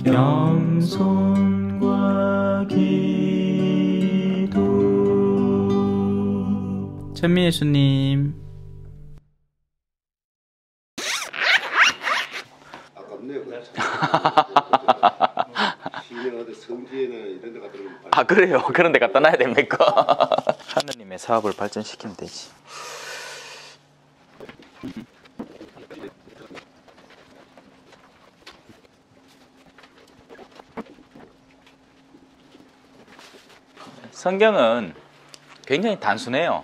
영손과 기도. 천미예수님. 아깝네요. 신령하게 성지에나 이런 데 갖다 놓으면 아, 그래요? 그런 데 갖다 놔야 됩니까? 하느님의 사업을 발전시키면 되지. 성경은 굉장히 단순해요.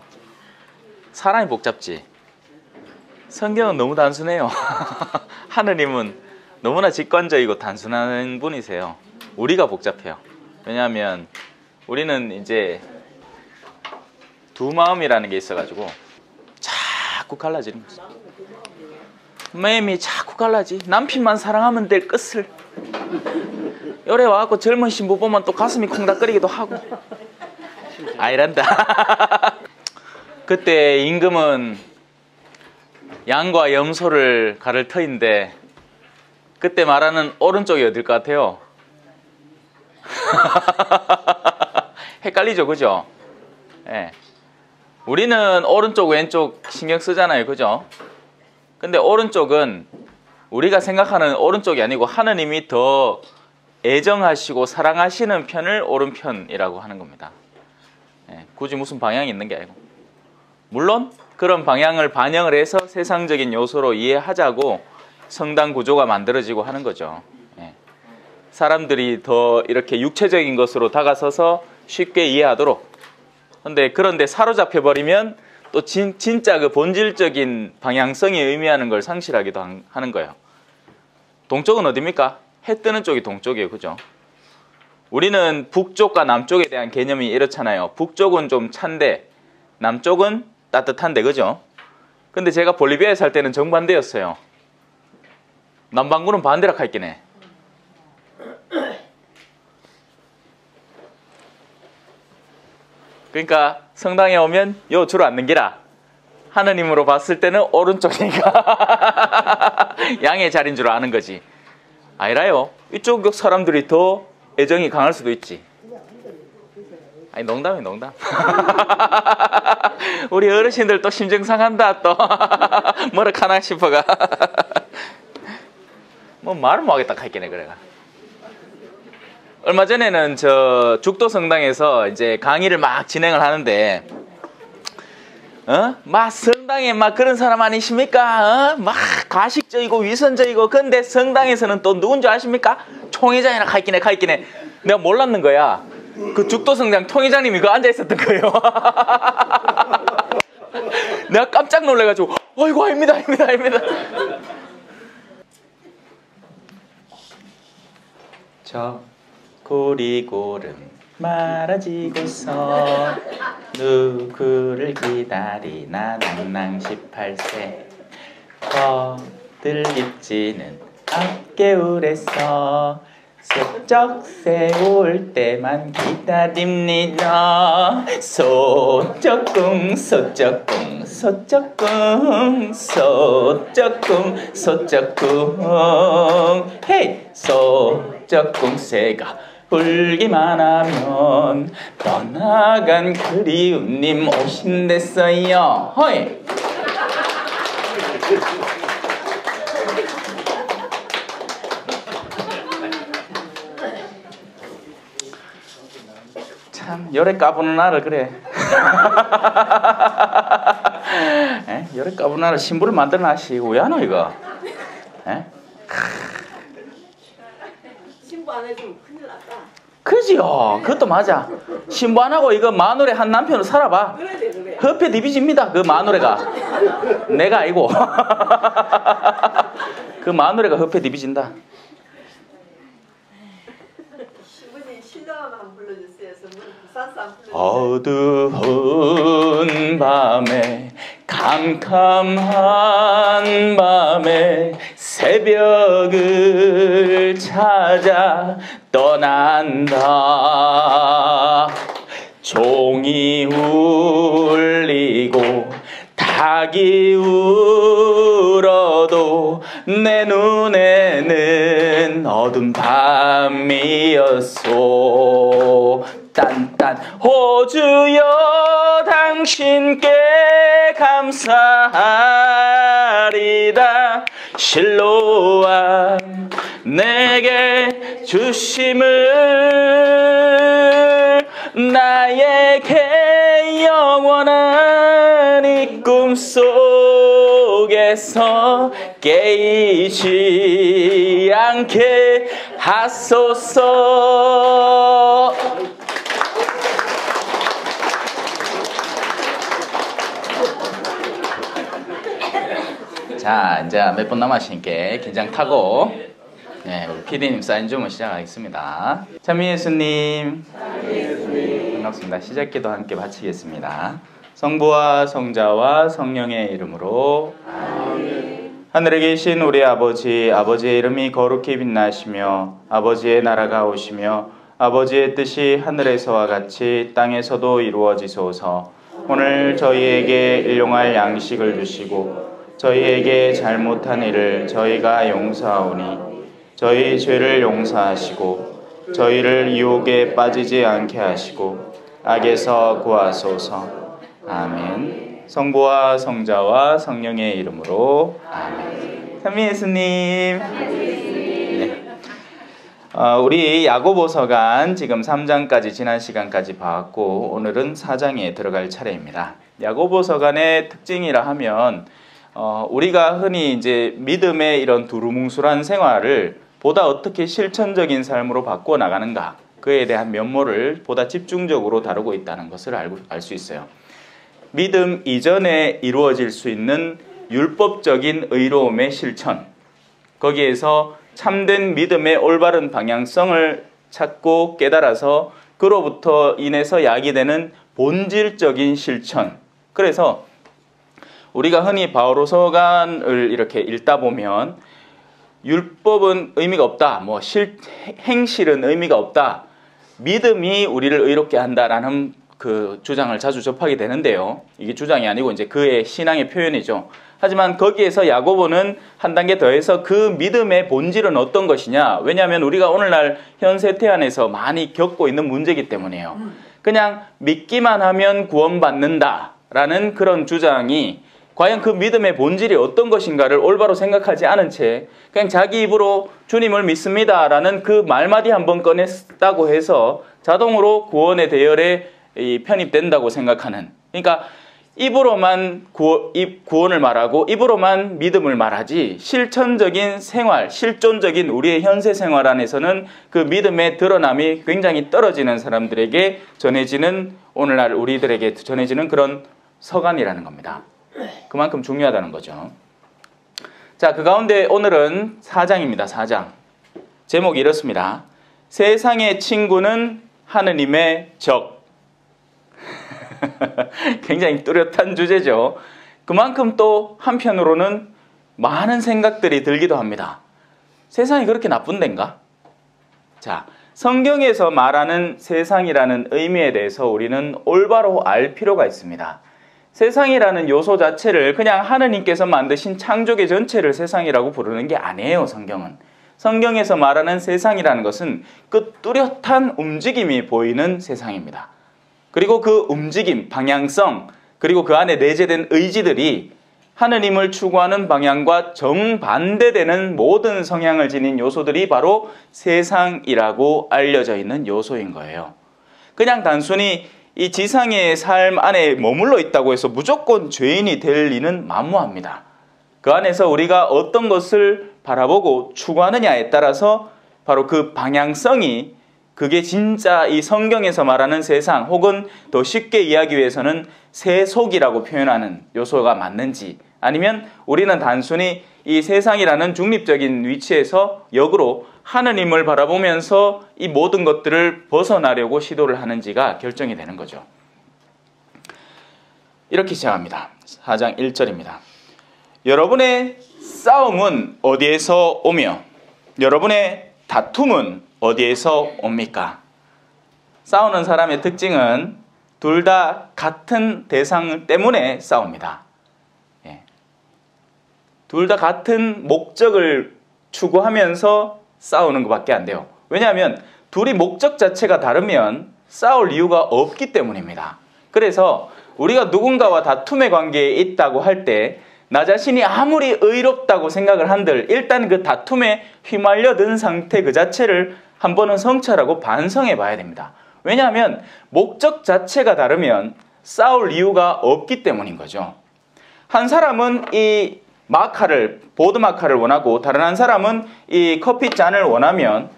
사람이 복잡지. 성경은 너무 단순해요. 하느님은 너무나 직관적이고 단순한 분이세요. 우리가 복잡해요. 왜냐하면 우리는 이제 두 마음이라는 게 있어가지고 자꾸 갈라지는 거죠. 마음이 자꾸 갈라지. 남편만 사랑하면 될 끝을. 요래 와갖고 젊은 신부 보면 또 가슴이 콩닥거리기도 하고. 아이란다. 그때 임금은 양과 염소를 가를 터인데 그때 말하는 오른쪽이 어딜 것 같아요? 헷갈리죠, 그죠? 예. 우리는 오른쪽 왼쪽 신경 쓰잖아요, 그죠? 근데 오른쪽은 우리가 생각하는 오른쪽이 아니고 하느님이 더 애정하시고 사랑하시는 편을 오른편이라고 하는 겁니다. 예. 굳이 무슨 방향이 있는 게 아니고, 물론 그런 방향을 반영을 해서 세상적인 요소로 이해하자고 성당 구조가 만들어지고 하는 거죠. 예. 사람들이 더 이렇게 육체적인 것으로 다가서서 쉽게 이해하도록. 그런데 사로잡혀 버리면 또 진짜 그 본질적인 방향성이 의미하는 걸 상실하기도 하는 거예요. 동쪽은 어디입니까? 해 뜨는 쪽이 동쪽이에요, 그죠? 우리는 북쪽과 남쪽에 대한 개념이 이렇잖아요. 북쪽은 좀 찬데 남쪽은 따뜻한데, 그죠? 근데 제가 볼리비아에 살 때는 정반대였어요. 남반구는 반대라 할긴 해. 그러니까 성당에 오면 요 주로 앉는 기라. 하느님으로 봤을 때는 오른쪽이니까 양의 자리인 줄 아는 거지. 아니라요. 이쪽 사람들이 더 애정이 강할 수도 있지. 아니, 농담이에요, 농담. 우리 어르신들 또 심정 상한다, 또. 뭐라 하나 싶어가. 뭐 말을 못 하겠다 할게네, 그래가. 얼마 전에는 저 죽도 성당에서 이제 강의를 막 진행을 하는데, 막 성당에 막 그런 사람 아니십니까? 막 가식적이고 위선적이고. 근데 성당에서는 또 누군지 아십니까? 총회장이나 갈기네. 내가 몰랐는 거야. 그 죽도 성당 통회장님이 그 앉아 있었던 거예요. 내가 깜짝 놀래가지고, 어이구, 아닙니다. 저 고리고름 말아지고서 누구를 기다리나 낭낭 18세 거들립지는 앞개울에서 슬쩍 새올 때만 기다립니다. 소쩍궁 헤이 소쩍궁 새가 울기만 하면 떠나간 그리움님 오신댔어요. 허이. 참 열애 까부는 나를 그래. 열애 까부는 나를 신부를 만들어 놨시. 왜 하노 이거? 신부 안 해주면 큰일 났다. 그지요. 그것도 맞아. 신부 안 하고 이거 마누라 한 남편으로 살아봐. 그래. hợp 뒤비집니다. 그 마누라가. 내가 아니고. 그 마누라가 hợp 뒤비진다. 신부님 신랑을 한번 불러주세요. 부산사 한번 불러주세요. 어두운 밤에 캄캄한 밤에 새벽을 찾아 떠난다. 종이 울리고 닭이 울어도 내 눈에는 그땐 어두운 밤이었소. 딴딴 호주여 당신께 감사하리다. 실로암 내게 주심을 나에게 영원한 이 꿈속에서 깨이지 않게 하소서. 자, 이제 몇 분 남았으니까 긴장 타고 우리 PD님 사인 주문 시작하겠습니다. 찬미 예수님, 반갑습니다. 시작기도 함께 바치겠습니다. 성부와 성자와 성령의 이름으로 아멘. 하늘에 계신 우리 아버지, 아버지의 이름이 거룩히 빛나시며 아버지의 나라가 오시며 아버지의 뜻이 하늘에서와 같이 땅에서도 이루어지소서. 오늘 저희에게 일용할 양식을 주시고 저희에게 잘못한 일을 저희가 용서하오니 저희 죄를 용서하시고 저희를 유혹에 빠지지 않게 하시고 악에서 구하소서. 아멘. 성부와 성자와 성령의 이름으로 아멘. 찬미 예수님. 우리 야고보서간 지금 3장까지 지난 시간까지 봤고 오늘은 4장에 들어갈 차례입니다. 야고보서간의 특징이라 하면 우리가 흔히 이제 믿음의 이런 두루뭉술한 생활을 보다 어떻게 실천적인 삶으로 바꾸어 나가는가, 그에 대한 면모를 보다 집중적으로 다루고 있다는 것을 알 수 있어요. 믿음 이전에 이루어질 수 있는 율법적인 의로움의 실천, 거기에서 참된 믿음의 올바른 방향성을 찾고 깨달아서 그로부터 인해서 야기되는 본질적인 실천. 그래서 우리가 흔히 바오로서간을 이렇게 읽다 보면 율법은 의미가 없다, 행실은 의미가 없다, 믿음이 우리를 의롭게 한다라는 그 주장을 자주 접하게 되는데요. 이게 주장이 아니고 이제 그의 신앙의 표현이죠. 하지만 거기에서 야고보는 한 단계 더해서 그 믿음의 본질은 어떤 것이냐. 왜냐하면 우리가 오늘날 현 세태 안에서 많이 겪고 있는 문제이기 때문이에요. 그냥 믿기만 하면 구원받는다라는 그런 주장이 과연 그 믿음의 본질이 어떤 것인가를 올바로 생각하지 않은 채 그냥 자기 입으로 주님을 믿습니다라는 그 말마디 한번 꺼냈다고 해서 자동으로 구원의 대열에 편입된다고 생각하는, 그러니까 입으로만 구원을 말하고 입으로만 믿음을 말하지 실천적인 생활, 실존적인 우리의 현세 생활 안에서는 그 믿음의 드러남이 굉장히 떨어지는 사람들에게 전해지는, 오늘날 우리들에게 전해지는 그런 서간이라는 겁니다. 그만큼 중요하다는 거죠. 자, 그 가운데 오늘은 4장입니다. 4장. 제목이 이렇습니다. 세상의 친구는 하느님의 적. 굉장히 뚜렷한 주제죠. 그만큼 또 한편으로는 많은 생각들이 들기도 합니다. 세상이 그렇게 나쁜 데인가? 자, 성경에서 말하는 세상이라는 의미에 대해서 우리는 올바로 알 필요가 있습니다. 세상이라는 요소 자체를 그냥 하느님께서 만드신 창조계 전체를 세상이라고 부르는 게 아니에요. 성경은. 성경에서 말하는 세상이라는 것은 그 뚜렷한 움직임이 보이는 세상입니다. 그리고 그 움직임, 방향성, 그리고 그 안에 내재된 의지들이 하느님을 추구하는 방향과 정반대되는 모든 성향을 지닌 요소들이 바로 세상이라고 알려져 있는 요소인 거예요. 그냥 단순히 이 지상의 삶 안에 머물러 있다고 해서 무조건 죄인이 될 리는 만무합니다. 그 안에서 우리가 어떤 것을 바라보고 추구하느냐에 따라서 바로 그 방향성이, 그게 진짜 이 성경에서 말하는 세상, 혹은 더 쉽게 이해하기 위해서는 세속이라고 표현하는 요소가 맞는지, 아니면 우리는 단순히 이 세상이라는 중립적인 위치에서 역으로 하느님을 바라보면서 이 모든 것들을 벗어나려고 시도를 하는지가 결정이 되는 거죠. 이렇게 시작합니다. 4장 1절입니다. 여러분의 싸움은 어디에서 오며 여러분의 다툼은 어디에서 옵니까? 싸우는 사람의 특징은 둘 다 같은 대상 때문에 싸웁니다. 둘 다 같은 목적을 추구하면서 싸우는 것밖에 안 돼요. 왜냐하면 둘이 목적 자체가 다르면 싸울 이유가 없기 때문입니다. 그래서 우리가 누군가와 다툼의 관계에 있다고 할 때 나 자신이 아무리 의롭다고 생각을 한들 일단 그 다툼에 휘말려 든 상태 그 자체를 한 번은 성찰하고 반성해 봐야 됩니다. 왜냐하면 목적 자체가 다르면 싸울 이유가 없기 때문인 거죠. 한 사람은 이 보드 마카를 원하고 다른 한 사람은 이 커피잔을 원하면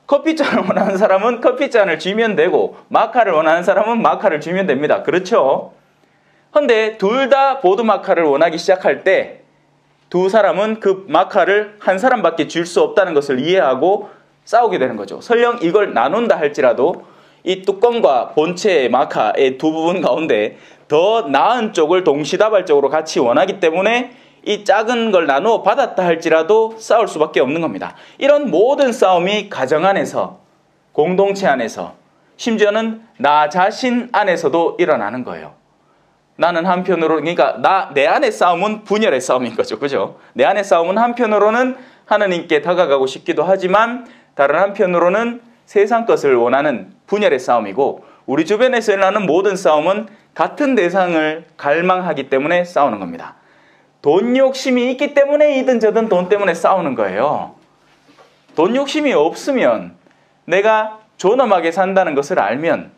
커피잔을 원하는 사람은 커피잔을 쥐면 되고 마카를 원하는 사람은 마카를 쥐면 됩니다. 그렇죠? 근데 둘 다 보드 마카를 원하기 시작할 때 두 사람은 그 마카를 한 사람밖에 줄 수 없다는 것을 이해하고 싸우게 되는 거죠. 설령 이걸 나눈다 할지라도 이 뚜껑과 본체의 마카의 두 부분 가운데 더 나은 쪽을 동시다발적으로 같이 원하기 때문에 이 작은 걸 나누어 받았다 할지라도 싸울 수밖에 없는 겁니다. 이런 모든 싸움이 가정 안에서, 공동체 안에서, 심지어는 나 자신 안에서도 일어나는 거예요. 나는 한편으로, 그러니까 내 안의 싸움은 분열의 싸움인 거죠. 그죠? 내 안의 싸움은 한편으로는 하느님께 다가가고 싶기도 하지만 다른 한편으로는 세상 것을 원하는 분열의 싸움이고, 우리 주변에서 일어나는 모든 싸움은 같은 대상을 갈망하기 때문에 싸우는 겁니다. 돈 욕심이 있기 때문에 이든 저든 돈 때문에 싸우는 거예요. 돈 욕심이 없으면, 내가 존엄하게 산다는 것을 알면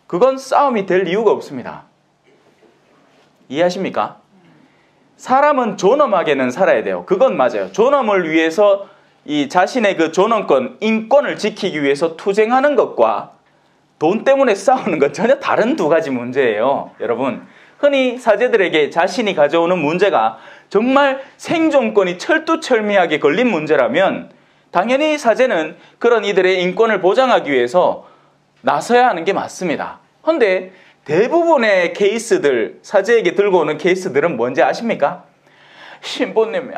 그건 싸움이 될 이유가 없습니다. 이해하십니까? 사람은 존엄하게는 살아야 돼요. 그건 맞아요. 존엄을 위해서 이 자신의 그 존엄권, 인권을 지키기 위해서 투쟁하는 것과 돈 때문에 싸우는 건 전혀 다른 두 가지 문제예요. 여러분, 흔히 사제들에게 자신이 가져오는 문제가 정말 생존권이 철두철미하게 걸린 문제라면 당연히 사제는 그런 이들의 인권을 보장하기 위해서 나서야 하는 게 맞습니다. 그런데 대부분의 케이스들, 사제에게 들고 오는 케이스들은 뭔지 아십니까? 신부님이요,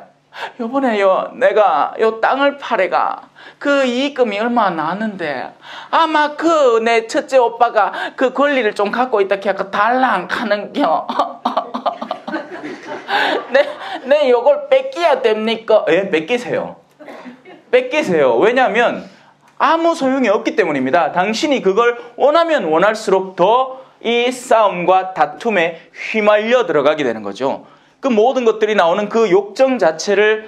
요번에요 내가 요 땅을 팔아가 그 이익금이 얼마 나왔는데 아마 그 내 첫째 오빠가 그 권리를 좀 갖고 있다 해서 달랑 하는겨. 내 요걸 뺏겨야 됩니까? 예, 뺏기세요. 뺏기세요. 왜냐하면 아무 소용이 없기 때문입니다. 당신이 그걸 원하면 원할수록 더 이 싸움과 다툼에 휘말려 들어가게 되는 거죠. 그 모든 것들이 나오는 그 욕정 자체를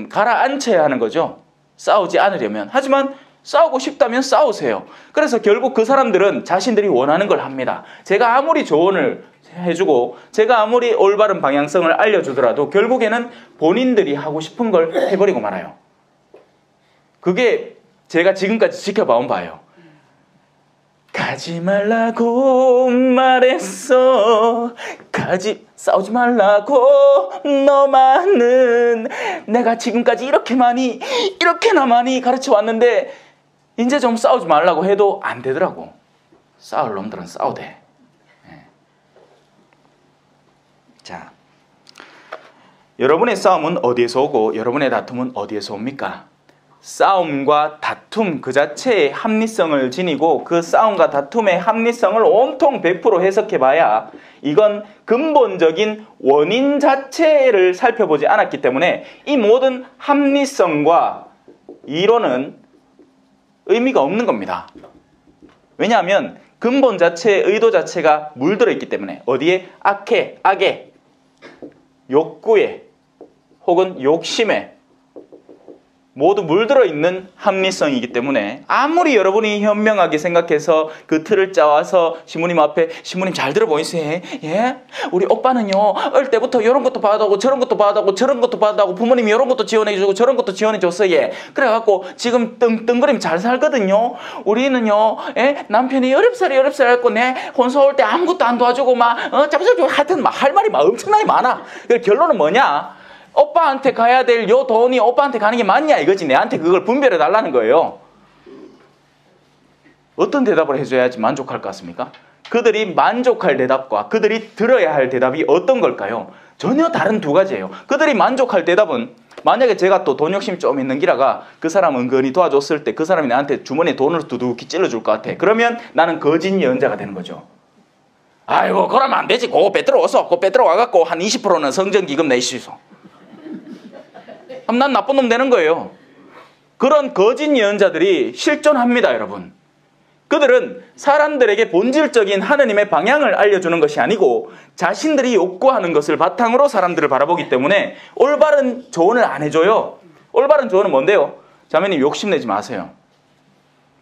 가라앉혀야 하는 거죠. 싸우지 않으려면. 하지만 싸우고 싶다면 싸우세요. 그래서 결국 그 사람들은 자신들이 원하는 걸 합니다. 제가 아무리 조언을 해주고 제가 아무리 올바른 방향성을 알려주더라도 결국에는 본인들이 하고 싶은 걸 해버리고 말아요. 그게 제가 지금까지 지켜봐온 바예요. 가지 말라고 말했어. 싸우지 말라고 너만은 내가 지금까지 이렇게나 많이 가르쳐 왔는데 이제 좀 싸우지 말라고 해도 안 되더라고. 싸울 놈들은 싸우대. 자, 여러분의 싸움은 어디에서 오고 여러분의 다툼은 어디에서 옵니까? 싸움과 다툼 그 자체의 합리성을 지니고 그 싸움과 다툼의 합리성을 온통 100% 해석해봐야 이건 근본적인 원인 자체를 살펴보지 않았기 때문에 이 모든 합리성과 이론은 의미가 없는 겁니다. 왜냐하면 근본 자체의 의도 자체가 물들어 있기 때문에 어디에? 악에, 욕구에 혹은 욕심에 모두 물들어 있는 합리성이기 때문에 아무리 여러분이 현명하게 생각해서 그 틀을 짜와서 시모님 앞에 시모님 잘 들어보이세요. 예? 우리 오빠는요 어릴 때부터 이런 것도 받아오고 저런 것도 받아오고 저런 것도 받아오고 부모님이 이런 것도 지원해주고 저런 것도 지원해줬어. 예. 그래갖고 지금 뜬그림 잘 살거든요. 우리는요 남편이 어렵사리 했고 내 혼수 올 때 아무것도 안 도와주고 짜부짜부 하여튼 할 말이 엄청나게 많아. 결론은 뭐냐? 오빠한테 가야 될 요 돈이 오빠한테 가는 게 맞냐 이거지. 내한테 그걸 분별해 달라는 거예요. 어떤 대답을 해줘야지 만족할 것 같습니까? 그들이 만족할 대답과 그들이 들어야 할 대답이 어떤 걸까요? 전혀 다른 두 가지예요. 그들이 만족할 대답은 만약에 제가 또 돈 욕심 좀 있는 기라가 그 사람 은근히 도와줬을 때 그 사람이 나한테 주머니에 돈을 두둑히 찔러줄 것 같아. 그러면 나는 거짓 예언자가 되는 거죠. 아이고 그러면 안 되지. 그거 빼들어 와갖고 한 20%는 성전기금 내시소. 그럼 난 나쁜 놈 되는 거예요. 그런 거짓 예언자들이 실존합니다, 여러분. 그들은 사람들에게 본질적인 하느님의 방향을 알려주는 것이 아니고 자신들이 욕구하는 것을 바탕으로 사람들을 바라보기 때문에 올바른 조언을 안 해줘요. 올바른 조언은 뭔데요? 자매님 욕심내지 마세요.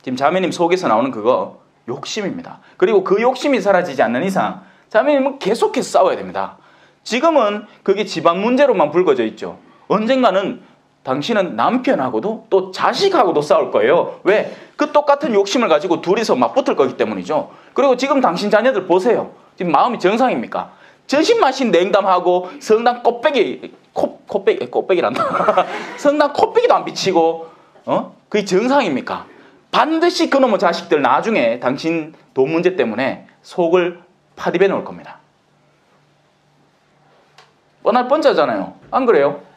지금 자매님 속에서 나오는 그거 욕심입니다. 그리고 그 욕심이 사라지지 않는 이상 자매님은 계속해서 싸워야 됩니다. 지금은 그게 집안 문제로만 불거져 있죠. 언젠가는 당신은 남편하고도 또 자식하고도 싸울 거예요. 왜? 그 똑같은 욕심을 가지고 둘이서 맞붙을 거기 때문이죠. 그리고 지금 당신 자녀들 보세요. 지금 마음이 정상입니까? 전신마신 냉담하고 성당 꽃배기란다. 성당 코빼기도 안 비치고 그게 정상입니까? 반드시 그놈의 자식들 나중에 당신 돈 문제 때문에 속을 파디배 놓을 겁니다. 뻔할 뻔짜잖아요. 안 그래요?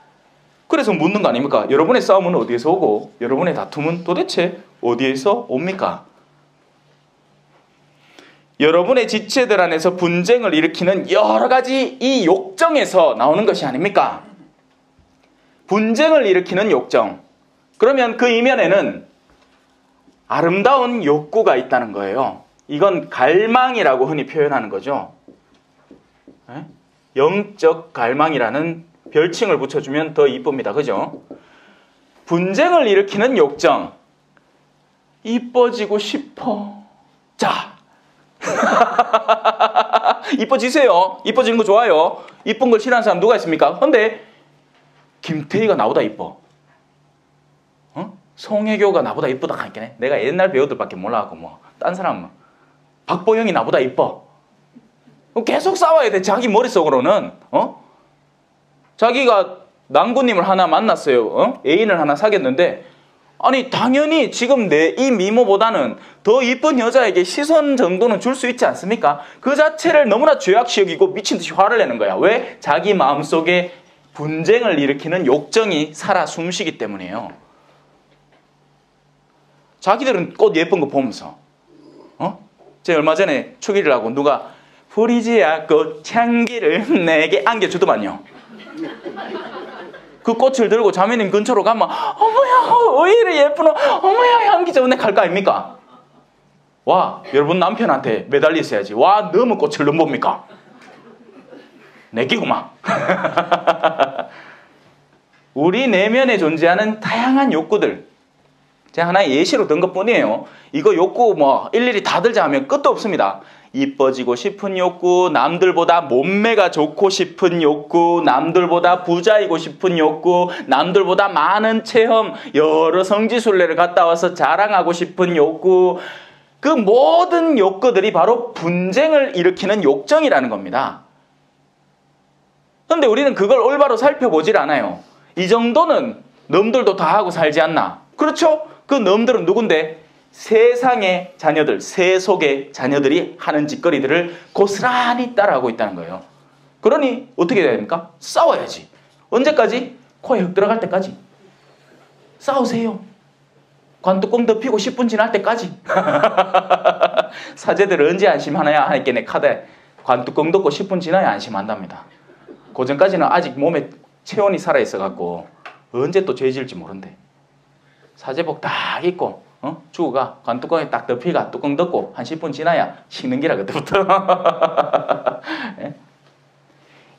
그래서 묻는 거 아닙니까? 여러분의 싸움은 어디에서 오고 여러분의 다툼은 도대체 어디에서 옵니까? 여러분의 지체들 안에서 분쟁을 일으키는 여러 가지 이 욕정에서 나오는 것이 아닙니까? 분쟁을 일으키는 욕정. 그러면 그 이면에는 아름다운 욕구가 있다는 거예요. 이건 갈망이라고 흔히 표현하는 거죠. 영적 갈망이라는 별칭을 붙여주면 더 이쁩니다. 그죠? 분쟁을 일으키는 욕정. 이뻐지고 싶어. 자. 이뻐지세요. 이뻐지는 거 좋아요. 이쁜 걸 싫어하는 사람 누가 있습니까? 근데 김태희가 나보다 이뻐. 송혜교가 나보다 이쁘다 하니까 내가 옛날 배우들밖에 몰라갖고 뭐 딴 사람은 박보영이 나보다 이뻐. 계속 싸워야 돼. 자기 머릿속으로는. 자기가 낭구님을 하나 만났어요. 애인을 하나 사귀었는데 아니 당연히 지금 내 이 미모보다는 더 이쁜 여자에게 시선 정도는 줄 수 있지 않습니까? 그 자체를 너무나 죄악시 여기고 미친듯이 화를 내는 거야. 왜? 자기 마음속에 분쟁을 일으키는 욕정이 살아 숨쉬기 때문이에요. 자기들은 꽃 예쁜 거 보면서 제가 얼마 전에 축일을 하고 누가 프리지아 꽃 향기를 내게 안겨주더만요. 그 꽃을 들고 자매님 근처로 가면 어머야 왜 이래 예쁘노 어머야 향기 좋네 갈 거 아닙니까? 와 여러분 남편한테 매달려 있어야지. 와 너무 꽃을 너무 봅니까? 내끼구만. 우리 내면에 존재하는 다양한 욕구들 제가 하나의 예시로 든 것뿐이에요. 이거 욕구 뭐 일일이 다 들자 하면 끝도 없습니다. 이뻐지고 싶은 욕구, 남들보다 몸매가 좋고 싶은 욕구, 남들보다 부자이고 싶은 욕구, 남들보다 많은 체험, 여러 성지순례를 갔다 와서 자랑하고 싶은 욕구, 그 모든 욕구들이 바로 분쟁을 일으키는 욕정이라는 겁니다. 그런데 우리는 그걸 올바로 살펴보질 않아요. 이 정도는 놈들도 다 하고 살지 않나? 그렇죠? 그 놈들은 누군데? 세상의 자녀들, 세속의 자녀들이 하는 짓거리들을 고스란히 따라하고 있다는 거예요. 그러니 어떻게 해야 됩니까? 싸워야지. 언제까지? 코에 흙 들어갈 때까지. 싸우세요. 관뚜껑 덮이고 10분 지날 때까지. 사제들 언제 안심하나야 하니까 내 카드에 관뚜껑 덮고 10분 지나야 안심한답니다. 그 전까지는 아직 몸에 체온이 살아있어갖고 언제 또 죄 지을지 모른대. 사제복 딱 입고 주우가 관뚜껑에 딱 덮이가 뚜껑 덮고 한 10분 지나야 식는 기라 그때부터. 예?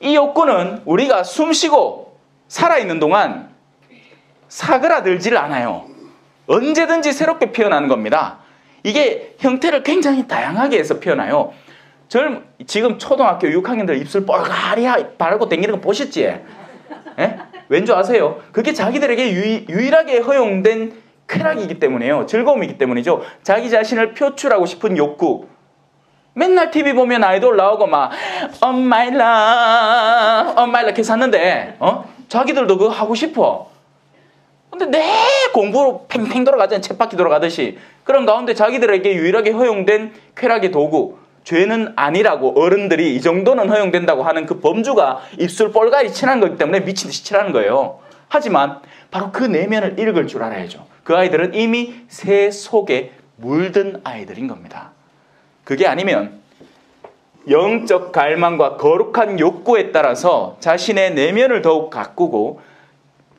이 욕구는 우리가 숨쉬고 살아있는 동안 사그라들지를 않아요. 언제든지 새롭게 피어나는 겁니다. 이게 형태를 굉장히 다양하게 해서 피어나요. 지금 초등학교 6학년들 입술 뻘가리 바르고 다니는 거 보셨지? 예? 왠지 아세요? 그게 자기들에게 유일하게 허용된 쾌락이기 때문이에요. 즐거움이기 때문이죠. 자기 자신을 표출하고 싶은 욕구. 맨날 TV 보면 아이돌 나오고 막 Oh my love, oh my love 이렇게 샀는데 자기들도 그거 하고 싶어. 근데 내 공부로 팽팽 돌아가잖아요. 쳇바퀴 돌아가듯이. 그런 가운데 자기들에게 유일하게 허용된 쾌락의 도구, 죄는 아니라고 어른들이 이 정도는 허용된다고 하는 그 범주가 입술 뻘가리 칠한 거기 때문에 미친듯이 칠하는 거예요. 하지만 바로 그 내면을 읽을 줄 알아야죠. 그 아이들은 이미 새 속에 물든 아이들인 겁니다. 그게 아니면 영적 갈망과 거룩한 욕구에 따라서 자신의 내면을 더욱 가꾸고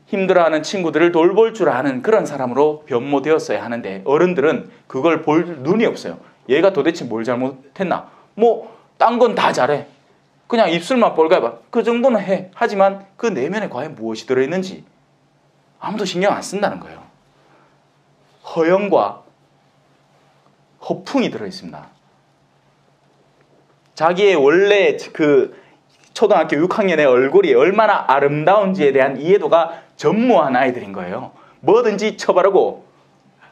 힘들어하는 친구들을 돌볼 줄 아는 그런 사람으로 변모되었어야 하는데 어른들은 그걸 볼 눈이 없어요. 얘가 도대체 뭘 잘못했나? 뭐 딴 건 다 잘해. 그냥 입술만 뻘겋아. 그 정도는 해. 하지만 그 내면에 과연 무엇이 들어있는지 아무도 신경 안 쓴다는 거예요. 허영과 허풍이 들어있습니다. 자기의 원래 그 초등학교 6학년의 얼굴이 얼마나 아름다운지에 대한 이해도가 전무한 아이들인 거예요. 뭐든지 쳐바르고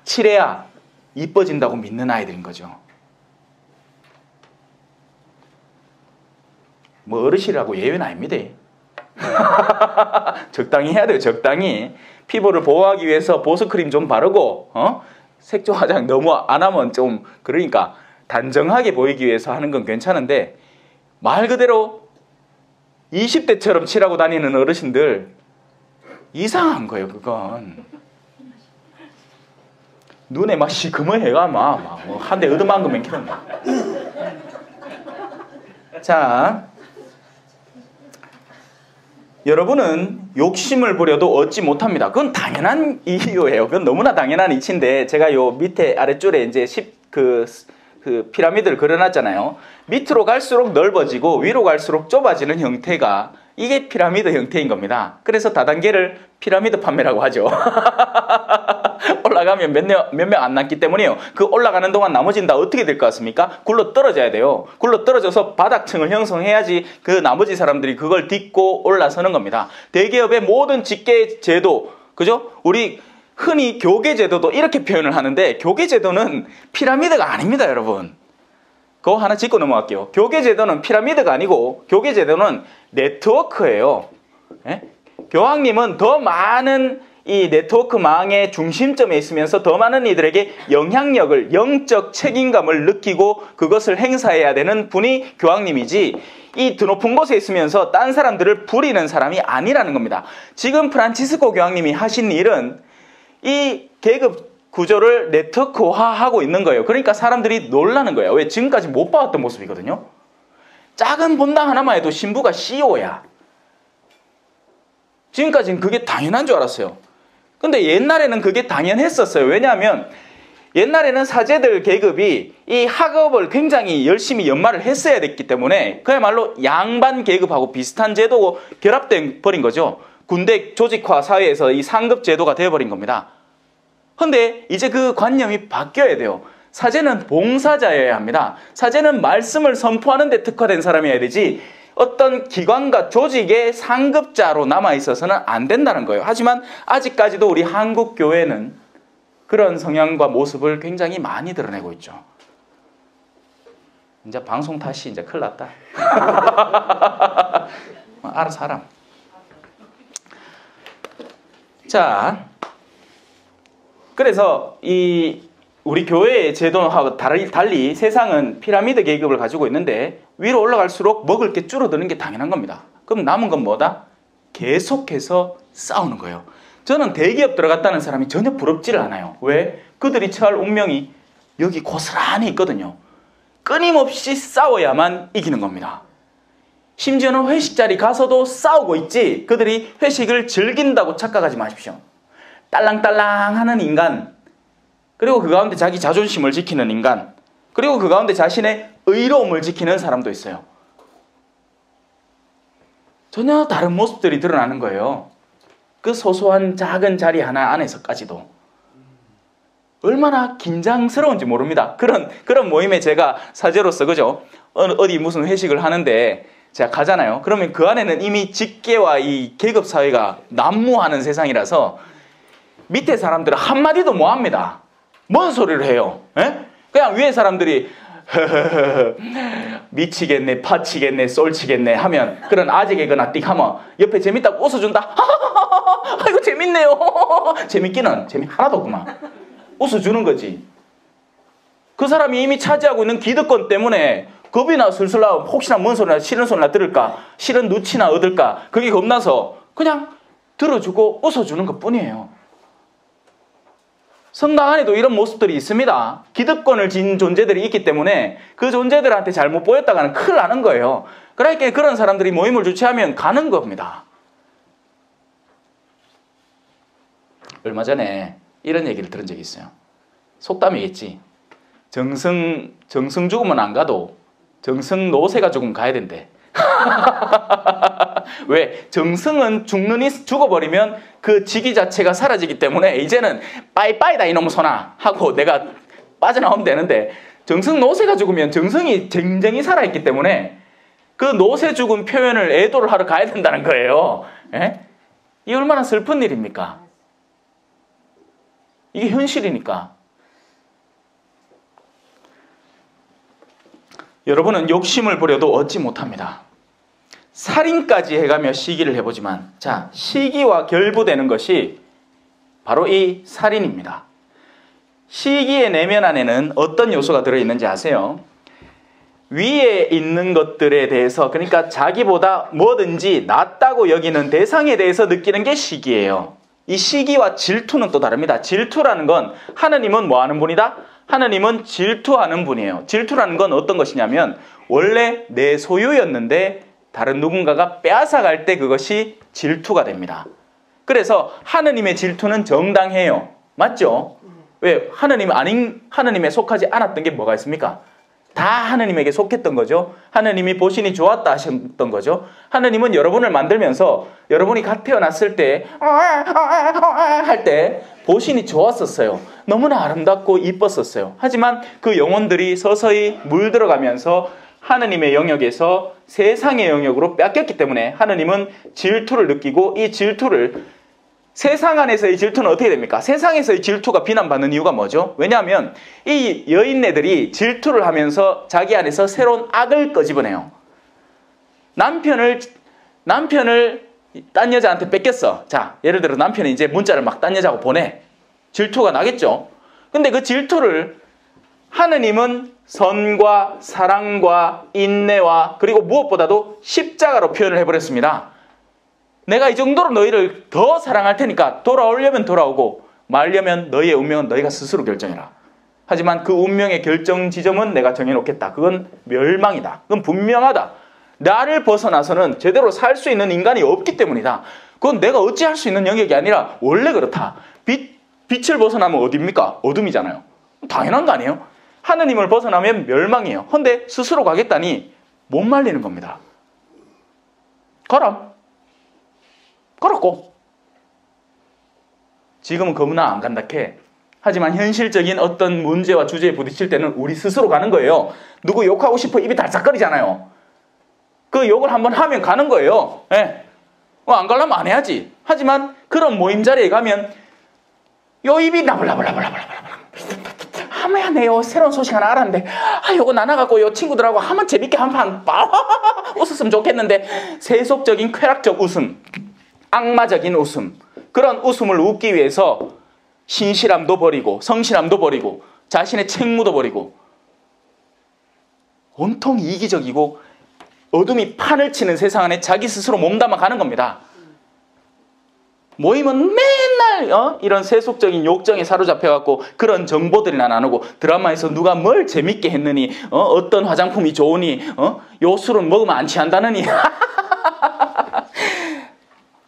칠해야 이뻐진다고 믿는 아이들인 거죠. 뭐 어르신이라고 예외는 아닙니다. 적당히 해야 돼요. 적당히. 피부를 보호하기 위해서 보습크림 좀 바르고 색조 화장 너무 안 하면 좀 그러니까 단정하게 보이기 위해서 하는 건 괜찮은데 말 그대로 20대처럼 칠하고 다니는 어르신들 이상한 거예요. 그건 눈에 막 시커먼해가 막 한 대 얻어맞은 거면 키는 거. 자, 여러분은 욕심을 부려도 얻지 못합니다. 그건 당연한 이유예요. 그건 너무나 당연한 이치인데 제가 요 밑에 아래줄에 이제 그 피라미드를 그려놨잖아요. 밑으로 갈수록 넓어지고 위로 갈수록 좁아지는 형태가 이게 피라미드 형태인 겁니다. 그래서 다단계를 피라미드 판매라고 하죠. 올라가면 몇 명 안 남기 때문이에요. 그 올라가는 동안 나머지는 다 어떻게 될 것 같습니까? 굴러 떨어져야 돼요. 굴러 떨어져서 바닥층을 형성해야지 그 나머지 사람들이 그걸 딛고 올라서는 겁니다. 대기업의 모든 직계 제도, 그죠? 우리 흔히 교계 제도도 이렇게 표현을 하는데 교계 제도는 피라미드가 아닙니다, 여러분. 그거 하나 짚고 넘어갈게요. 교계 제도는 피라미드가 아니고 교계 제도는 네트워크예요. 예? 교황님은 더 많은 이 네트워크망의 중심점에 있으면서 더 많은 이들에게 영향력을, 영적 책임감을 느끼고 그것을 행사해야 되는 분이 교황님이지 이 드높은 곳에 있으면서 딴 사람들을 부리는 사람이 아니라는 겁니다. 지금 프란치스코 교황님이 하신 일은 이 계급 구조를 네트워크화하고 있는 거예요. 그러니까 사람들이 놀라는 거예요. 왜? 지금까지 못 봐왔던 모습이거든요. 작은 본당 하나만 해도 신부가 CEO야. 지금까지는 그게 당연한 줄 알았어요. 근데 옛날에는 그게 당연했었어요. 왜냐하면 옛날에는 사제들 계급이 이 학업을 굉장히 열심히 연마를 했어야 됐기 때문에 그야말로 양반 계급하고 비슷한 제도고 결합돼 버린 거죠. 군대 조직화 사회에서 이 상급 제도가 되어버린 겁니다. 근데 이제 그 관념이 바뀌어야 돼요. 사제는 봉사자여야 합니다. 사제는 말씀을 선포하는 데 특화된 사람이어야 되지 어떤 기관과 조직의 상급자로 남아있어서는 안 된다는 거예요. 하지만 아직까지도 우리 한국 교회는 그런 성향과 모습을 굉장히 많이 드러내고 있죠. 이제 방송 탓이 이제 큰일 났다. 알아서 하라. 자, 그래서 이 우리 교회의 제도하고 달리 세상은 피라미드 계급을 가지고 있는데 위로 올라갈수록 먹을 게 줄어드는 게 당연한 겁니다. 그럼 남은 건 뭐다? 계속해서 싸우는 거예요. 저는 대기업 들어갔다는 사람이 전혀 부럽지를 않아요. 왜? 그들이 처할 운명이 여기 고스란히 있거든요. 끊임없이 싸워야만 이기는 겁니다. 심지어는 회식 자리 가서도 싸우고 있지 그들이 회식을 즐긴다고 착각하지 마십시오. 딸랑딸랑 하는 인간, 그리고 그 가운데 자기 자존심을 지키는 인간, 그리고 그 가운데 자신의 의로움을 지키는 사람도 있어요. 전혀 다른 모습들이 드러나는 거예요. 그 소소한 작은 자리 하나 안에서까지도. 얼마나 긴장스러운지 모릅니다. 그런 모임에 제가 사제로서, 그죠? 어디 무슨 회식을 하는데 제가 가잖아요. 그러면 그 안에는 이미 직계와 이 계급 사회가 난무하는 세상이라서 밑에 사람들은 한마디도 못 합니다. 뭔 소리를 해요? 에? 그냥 위에 사람들이 미치겠네, 파치겠네, 쏠치겠네 하면 그런 아재개그나 띡 하면 옆에 재밌다고 웃어준다. 아이고 재밌네요. 재밌기는 재미 하나도 없구만. 웃어주는 거지. 그 사람이 이미 차지하고 있는 기득권 때문에 겁이 나 술술 나고 혹시나 뭔 소리나 싫은 소리나 들을까, 싫은 누치나 얻을까, 그게 겁나서 그냥 들어주고 웃어주는 것뿐이에요. 성당 안에도 이런 모습들이 있습니다. 기득권을 진 존재들이 있기 때문에 그 존재들한테 잘못 보였다가는 큰일 나는 거예요. 그러니까 그런 사람들이 모임을 주최하면 가는 겁니다. 얼마 전에 이런 얘기를 들은 적이 있어요. 속담이겠지. 정승 죽으면 안 가도 정승 노새가 죽으면 가야 된대. 왜? 정승은 죽어버리면 그 직위 자체가 사라지기 때문에 이제는 빠이빠이다 이놈의 소나 하고 내가 빠져나오면 되는데, 정승 노새가 죽으면 정승이 쟁쟁이 살아있기 때문에 그 노새 죽은 표현을 애도를 하러 가야 된다는 거예요. 예? 이게 얼마나 슬픈 일입니까? 이게 현실이니까. 여러분은 욕심을 부려도 얻지 못합니다. 살인까지 해가며 시기를 해보지만, 자, 시기와 결부되는 것이 바로 이 살인입니다. 시기의 내면 안에는 어떤 요소가 들어있는지 아세요? 위에 있는 것들에 대해서, 그러니까 자기보다 뭐든지 낫다고 여기는 대상에 대해서 느끼는 게 시기예요. 이 시기와 질투는 또 다릅니다. 질투라는 건, 하느님은 뭐 하는 분이다? 하느님은 질투하는 분이에요. 질투라는 건 어떤 것이냐면, 원래 내 소유였는데 다른 누군가가 빼앗아갈 때 그것이 질투가 됩니다. 그래서 하느님의 질투는 정당해요. 맞죠? 왜? 하느님에 속하지 않았던 게 뭐가 있습니까? 다 하느님에게 속했던 거죠. 하느님이 보시니 좋았다 하셨던 거죠. 하느님은 여러분을 만들면서 여러분이 갓 태어났을 때 할 때 보시니 좋았었어요. 너무나 아름답고 이뻤었어요. 하지만 그 영혼들이 서서히 물들어가면서 하느님의 영역에서 세상의 영역으로 뺏겼기 때문에 하느님은 질투를 느끼고, 이 질투를, 세상 안에서의 질투는 어떻게 됩니까? 세상에서의 질투가 비난받는 이유가 뭐죠? 왜냐하면 이 여인네들이 질투를 하면서 자기 안에서 새로운 악을 끄집어내요. 남편을 딴 여자한테 뺏겼어. 자, 예를 들어 남편이 이제 문자를 막 딴 여자하고 보내. 질투가 나겠죠? 근데 그 질투를 하느님은 선과 사랑과 인내와, 그리고 무엇보다도 십자가로 표현을 해버렸습니다. 내가 이 정도로 너희를 더 사랑할 테니까 돌아오려면 돌아오고 말려면 너희의 운명은 너희가 스스로 결정해라. 하지만 그 운명의 결정 지점은 내가 정해놓겠다. 그건 멸망이다. 그건 분명하다. 나를 벗어나서는 제대로 살 수 있는 인간이 없기 때문이다. 그건 내가 어찌할 수 있는 영역이 아니라 원래 그렇다. 빛을 벗어나면 어디입니까? 어둠이잖아요. 당연한 거 아니에요? 하느님을 벗어나면 멸망이에요. 근데 스스로 가겠다니 못 말리는 겁니다. 가라. 그렇고 지금은 겁나 안 간다 캐. 하지만 현실적인 어떤 문제와 주제에 부딪힐 때는 우리 스스로 가는 거예요. 누구 욕하고 싶어 입이 달싹거리잖아요. 그 욕을 한번 하면 가는 거예요. 예. 안 가려면 안 해야지. 하지만 그런 모임 자리에 가면 요 입이 나불나불나불나불나불 하면야 내요 새로운 소식 하나 알았는데, 요거 나눠갖고 요 친구들하고 한번 재밌게 한판 웃었으면 좋겠는데, 세속적인 쾌락적 웃음, 악마적인 웃음, 그런 웃음을 웃기 위해서 신실함도 버리고 성실함도 버리고 자신의 책무도 버리고 온통 이기적이고 어둠이 판을 치는 세상 안에 자기 스스로 몸담아 가는 겁니다. 모임은 맨날 이런 세속적인 욕정에 사로잡혀갖고 그런 정보들이나 나누고, 드라마에서 누가 뭘 재밌게 했느니, 어떤 화장품이 좋으니, 요 술은 먹으면 안 취한다느니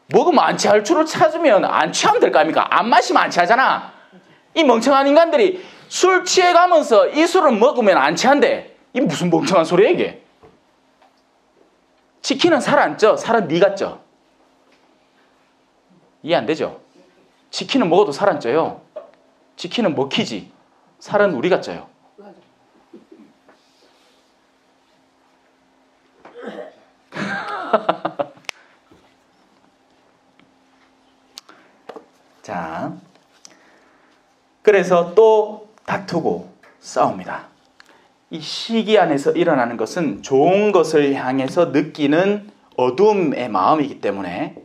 먹으면 안 취할 줄을 찾으면 안 취하면 될 거 아닙니까? 안 마시면 안 취하잖아. 이 멍청한 인간들이 술 취해가면서 이 술은 먹으면 안 취한대. 이 무슨 멍청한 소리야 이게. 치킨은 살 안 쪄. 살은 네가 쪄. 이해 안 되죠? 치킨은 먹어도 살 안 쪄요. 치킨은 먹히지. 살은 우리가 쪄요. 자, 그래서 또 다투고 싸웁니다. 이 시기 안에서 일어나는 것은 좋은 것을 향해서 느끼는 어둠의 마음이기 때문에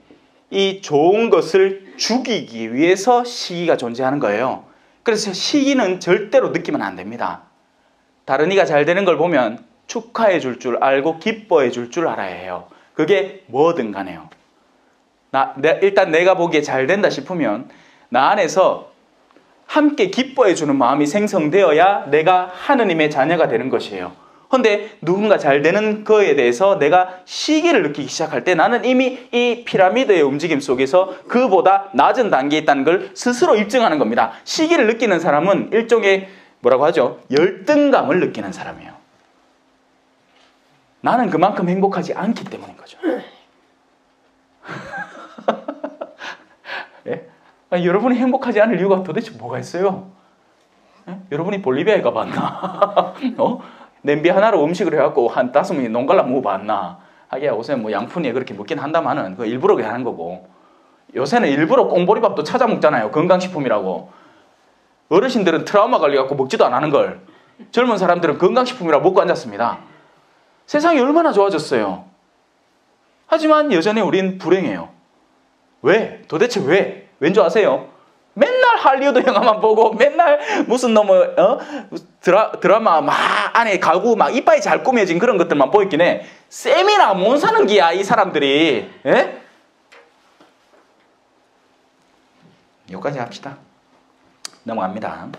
이 좋은 것을 죽이기 위해서 시기가 존재하는 거예요. 그래서 시기는 절대로 느끼면 안 됩니다. 다른 이가 잘 되는 걸 보면 축하해 줄 줄 알고 기뻐해 줄 줄 알아야 해요. 그게 뭐든 간에요. 일단 내가 보기에 잘 된다 싶으면 나 안에서 함께 기뻐해 주는 마음이 생성되어야 내가 하느님의 자녀가 되는 것이에요. 근데 누군가 잘 되는 거에 대해서 내가 시기를 느끼기 시작할 때 나는 이미 이 피라미드의 움직임 속에서 그보다 낮은 단계에 있다는 걸 스스로 입증하는 겁니다. 시기를 느끼는 사람은 일종의 뭐라고 하죠? 열등감을 느끼는 사람이에요. 나는 그만큼 행복하지 않기 때문인 거죠. 예? 아니, 여러분이 행복하지 않을 이유가 도대체 뭐가 있어요? 예? 여러분이 볼리비아에 가봤나? 냄비 하나로 음식을 해갖고 한 5명이 농갈라 먹어봤나? 하기야 요새 뭐 양푼이에 그렇게 먹긴 한다마는 그 일부러 그렇게 하는 거고, 요새는 일부러 꽁보리밥도 찾아 먹잖아요. 건강식품이라고. 어르신들은 트라우마 걸려갖고 먹지도 안 하는 걸 젊은 사람들은 건강식품이라고 먹고 앉았습니다. 세상이 얼마나 좋아졌어요. 하지만 여전히 우린 불행해요. 왜? 도대체 왜? 왠 줄 아세요? 맨날 할리우드 영화만 보고 맨날 무슨 드라마 막 안에 가구 막 이빨이 잘 꾸며진 그런 것들만 보였긴 해. 쌤이나 못 사는 기야 이 사람들이. 예? 여기까지 합시다. 넘어갑니다.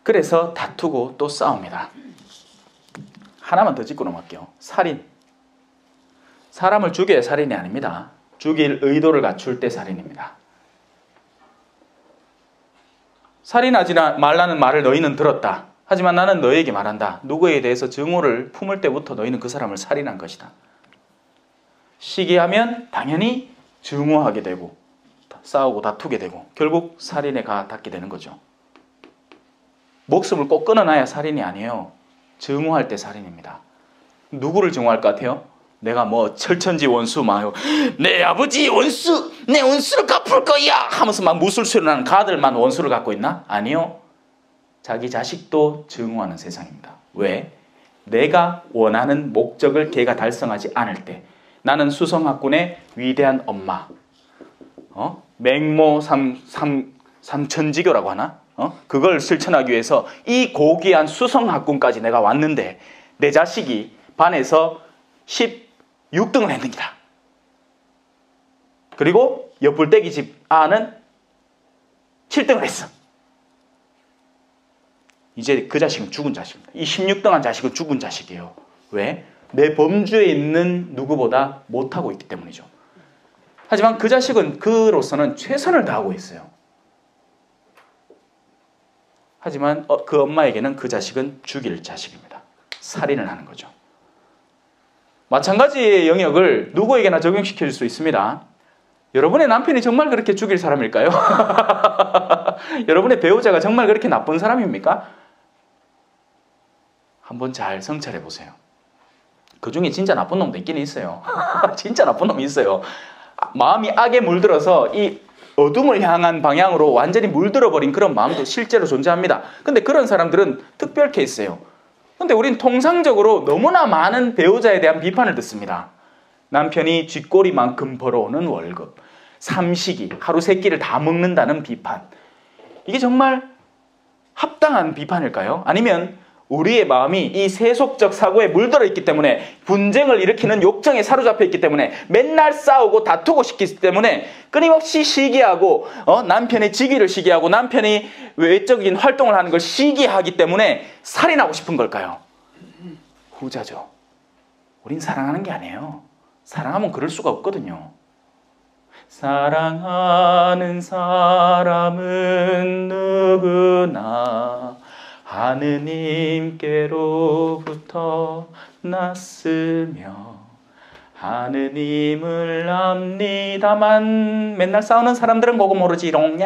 그래서 다투고 또 싸웁니다. 하나만 더 짚고 넘어갈게요. 살인. 사람을 죽여야 살인이 아닙니다. 죽일 의도를 갖출 때 살인입니다. 살인하지 말라는 말을 너희는 들었다. 하지만 나는 너희에게 말한다. 누구에 대해서 증오를 품을 때부터 너희는 그 사람을 살인한 것이다. 시기하면 당연히 증오하게 되고 싸우고 다투게 되고 결국 살인에 닿게 되는 거죠. 목숨을 꼭 끊어놔야 살인이 아니에요. 증오할 때 살인입니다. 누구를 증오할 것 같아요? 내가 뭐 철천지 원수 막 내 아버지 원수, 내 원수를 갚을 거야 하면서 막 무술수를 하는 가들만 원수를 갖고 있나? 아니요. 자기 자식도 증오하는 세상입니다. 왜? 내가 원하는 목적을 걔가 달성하지 않을 때 나는 수성학군의 위대한 엄마, 맹모 삼천지교라고 하나? 그걸 실천하기 위해서 이 고귀한 수성학군까지 내가 왔는데 내 자식이 반에서 16등을 했습니다. 그리고 옆불떼기 집 아는 7등을 했어. 이제 그 자식은 죽은 자식입니다. 이 16등한 자식은 죽은 자식이에요. 왜? 내 범주에 있는 누구보다 못하고 있기 때문이죠. 하지만 그 자식은 그로서는 최선을 다하고 있어요. 하지만 그 엄마에게는 그 자식은 죽일 자식입니다. 살인을 하는 거죠. 마찬가지의 영역을 누구에게나 적용시킬 수 있습니다. 여러분의 남편이 정말 그렇게 죽일 사람일까요? 여러분의 배우자가 정말 그렇게 나쁜 사람입니까? 한번 잘 성찰해 보세요. 그 중에 진짜 나쁜 놈도 있긴 있어요. 진짜 나쁜 놈이 있어요. 마음이 악에 물들어서 이 어둠을 향한 방향으로 완전히 물들어버린 그런 마음도 실제로 존재합니다. 근데 그런 사람들은 특별 케이스예요. 근데 우린 통상적으로 너무나 많은 배우자에 대한 비판을 듣습니다. 남편이 쥐꼬리만큼 벌어오는 월급, 삼식이, 하루 세 끼를 다 먹는다는 비판. 이게 정말 합당한 비판일까요? 아니면 우리의 마음이 이 세속적 사고에 물들어 있기 때문에 분쟁을 일으키는 욕정에 사로잡혀 있기 때문에 맨날 싸우고 다투고 싶기 때문에 끊임없이 시기하고 남편의 직위를 시기하고 남편이 외적인 활동을 하는 걸 시기하기 때문에 살인하고 싶은 걸까요? 후자죠. 우린 사랑하는 게 아니에요. 사랑하면 그럴 수가 없거든요. 사랑하는 사람은 누구나 하느님께로부터 났으며 하느님을 압니다만 맨날 싸우는 사람들은 그거 모르지롱.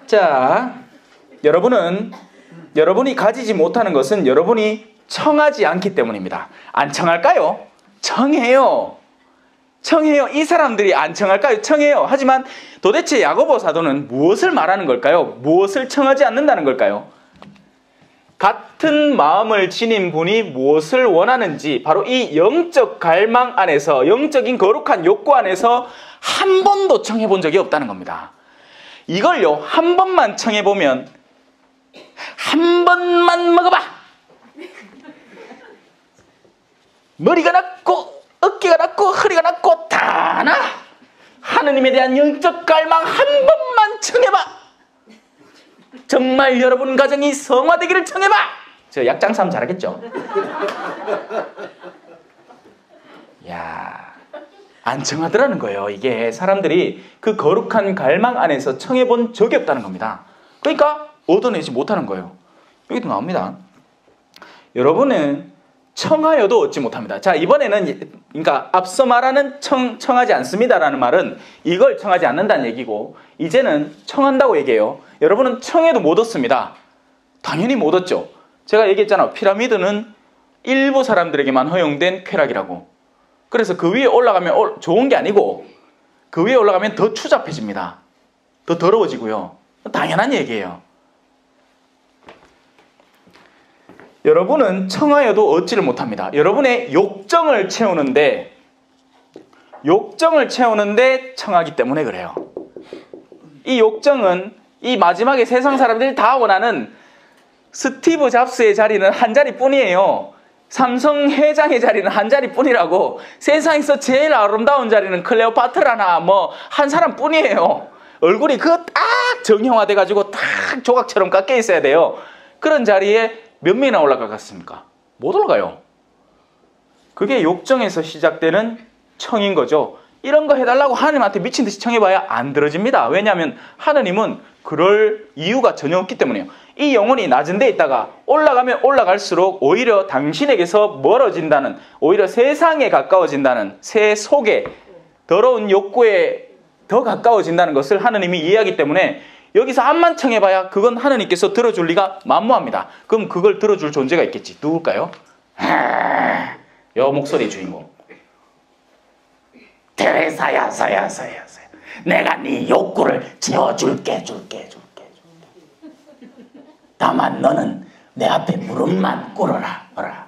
자, 여러분이 가지지 못하는 것은 여러분이 청하지 않기 때문입니다. 안 청할까요? 청해요. 이 사람들이 안 청할까요? 청해요. 하지만 도대체 야고보 사도는 무엇을 말하는 걸까요? 무엇을 청하지 않는다는 걸까요? 같은 마음을 지닌 분이 무엇을 원하는지 바로 이 영적 갈망 안에서, 영적인 거룩한 욕구 안에서 한 번도 청해 본 적이 없다는 겁니다. 이걸요, 한 번만 청해 보면 한 번만 먹어봐! 머리가 낮고 어깨가 낮고 허리가 낮고 다 나! 하느님에 대한 영적 갈망 한 번만 청해봐! 정말 여러분 가정이 성화되기를 청해봐. 저 약장사 하면 잘하겠죠? 야, 안 청하더라는 거예요. 이게 사람들이 그 거룩한 갈망 안에서 청해본 적이 없다는 겁니다. 그러니까 얻어내지 못하는 거예요. 여기도 나옵니다. 여러분은 청하여도 얻지 못합니다. 자, 이번에는 그러니까 앞서 말하는 청하지 않습니다라는 말은 이걸 청하지 않는다는 얘기고, 이제는 청한다고 얘기해요. 여러분은 청해도 못 얻습니다. 당연히 못 얻죠. 제가 얘기했잖아요. 피라미드는 일부 사람들에게만 허용된 쾌락이라고. 그래서 그 위에 올라가면 좋은 게 아니고 그 위에 올라가면 더 추잡해집니다. 더 더러워지고요. 당연한 얘기예요. 여러분은 청하여도 얻지를 못합니다. 여러분의 욕정을 채우는데 청하기 때문에 그래요. 이 욕정은 이 마지막에 세상 사람들이 다 원하는 스티브 잡스의 자리는 한 자리뿐이에요. 삼성 회장의 자리는 한 자리뿐이라고. 세상에서 제일 아름다운 자리는 클레오파트라나 뭐 한 사람뿐이에요. 얼굴이 그 딱 정형화돼 가지고 딱 조각처럼 깎여 있어야 돼요. 그런 자리에 몇 명이나 올라가겠습니까? 못 올라가요. 그게 욕정에서 시작되는 청인 거죠. 이런 거 해달라고 하나님한테 미친 듯이 청해봐야 안 들어집니다. 왜냐하면 하나님은 그럴 이유가 전혀 없기 때문이에요. 이 영혼이 낮은 데 있다가 올라가면 올라갈수록 오히려 당신에게서 멀어진다는, 오히려 세상에 가까워진다는, 새 속에 더러운 욕구에 더 가까워진다는 것을 하나님이 이해하기 때문에 여기서 암만 청해봐야 그건 하나님께서 들어줄 리가 만무합니다. 그럼 그걸 들어줄 존재가 있겠지. 누굴까요? 요 목소리 주인공. 테레사야, 사야. 내가 네 욕구를 채워줄게. 다만 너는 내 앞에 무릎만 꿇어라. 어라.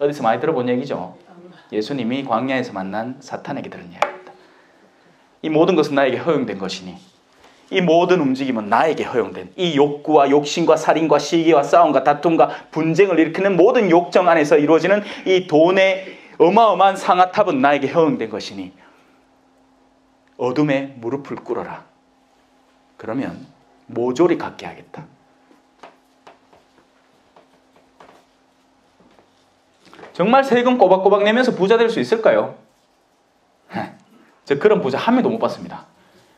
어디서 많이 들어본 얘기죠? 예수님이 광야에서 만난 사탄에게 들은 이야기입니다. 이 모든 것은 나에게 허용된 것이니, 이 모든 움직임은 나에게 허용된, 이 욕구와 욕심과 살인과 시기와 싸움과 다툼과 분쟁을 일으키는 모든 욕정 안에서 이루어지는 이 돈의 어마어마한 상아탑은 나에게 허용된 것이니 어둠에 무릎을 꿇어라. 그러면 모조리 갖게 하겠다. 정말 세금 꼬박꼬박 내면서 부자 될 수 있을까요? 저 그런 부자 한 명도 못 봤습니다.